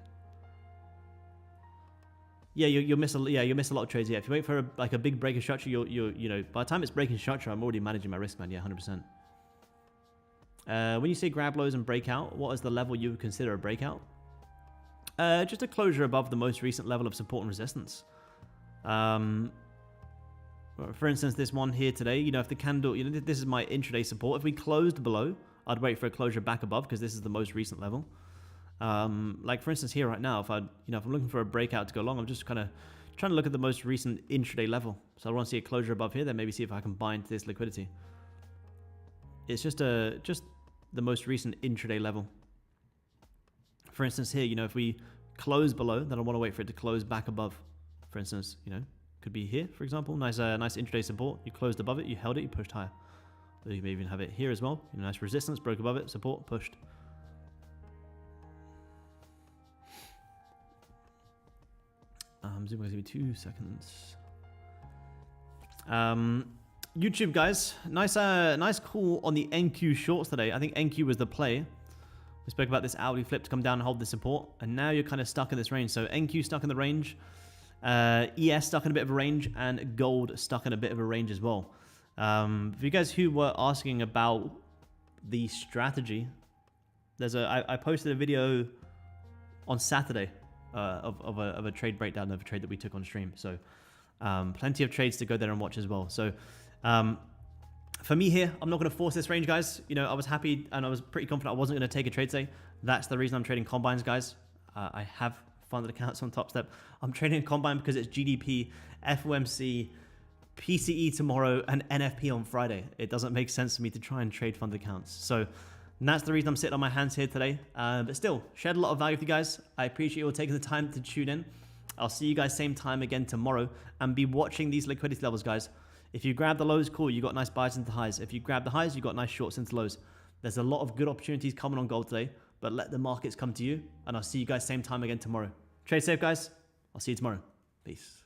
Yeah, you'll miss a lot of trades. Yeah, if you wait for a big break of structure, you know, by the time it's breaking structure, I'm already managing my risk, man. Yeah, 100%. When you say grab lows and breakout, what is the level you would consider a breakout? Just a closure above the most recent level of support and resistance. For instance, this one here today, you know, if the candle, you know, this is my intraday support. If we closed below, I'd wait for a closure back above, because this is the most recent level. Like for instance here right now, if I'm looking for a breakout to go long, I'm just kind of trying to look at the most recent intraday level. So I want to see a closure above here, then maybe see if I can buy into this liquidity. It's just the most recent intraday level. For instance here, you know, if we close below, then I want to wait for it to close back above, for instance, you know, could be here, for example. Nice intraday support. You closed above it, you held it, you pushed higher. Or you may even have it here as well. Nice resistance, broke above it, support, pushed. Zoom, give me 2 seconds. YouTube guys, nice call on the NQ shorts today. I think NQ was the play. We spoke about this hourly flip to come down and hold the support, and now you're kind of stuck in this range. So NQ stuck in the range, ES stuck in a bit of a range, and gold stuck in a bit of a range as well. For you guys who were asking about the strategy, I posted a video on Saturday of a trade breakdown of a trade that we took on stream. So plenty of trades to go there and watch as well. So for me here, I'm not going to force this range, guys. I was happy and I was pretty confident I wasn't going to take a trade today. That's the reason I'm trading combines, guys. I have funded accounts on Topstep. I'm trading combine because it's GDP, FOMC, PCE tomorrow, and NFP on Friday. It doesn't make sense for me to try and trade fund accounts. So that's the reason I'm sitting on my hands here today. But still, shared a lot of value with you guys. I appreciate you all taking the time to tune in. I'll see you guys same time again tomorrow, and be watching these liquidity levels, guys. If you grab the lows, cool, you got nice buys into highs. If you grab the highs, you got nice shorts into lows. There's a lot of good opportunities coming on gold today, but let the markets come to you, and I'll see you guys same time again tomorrow. Trade safe, guys. I'll see you tomorrow. Peace.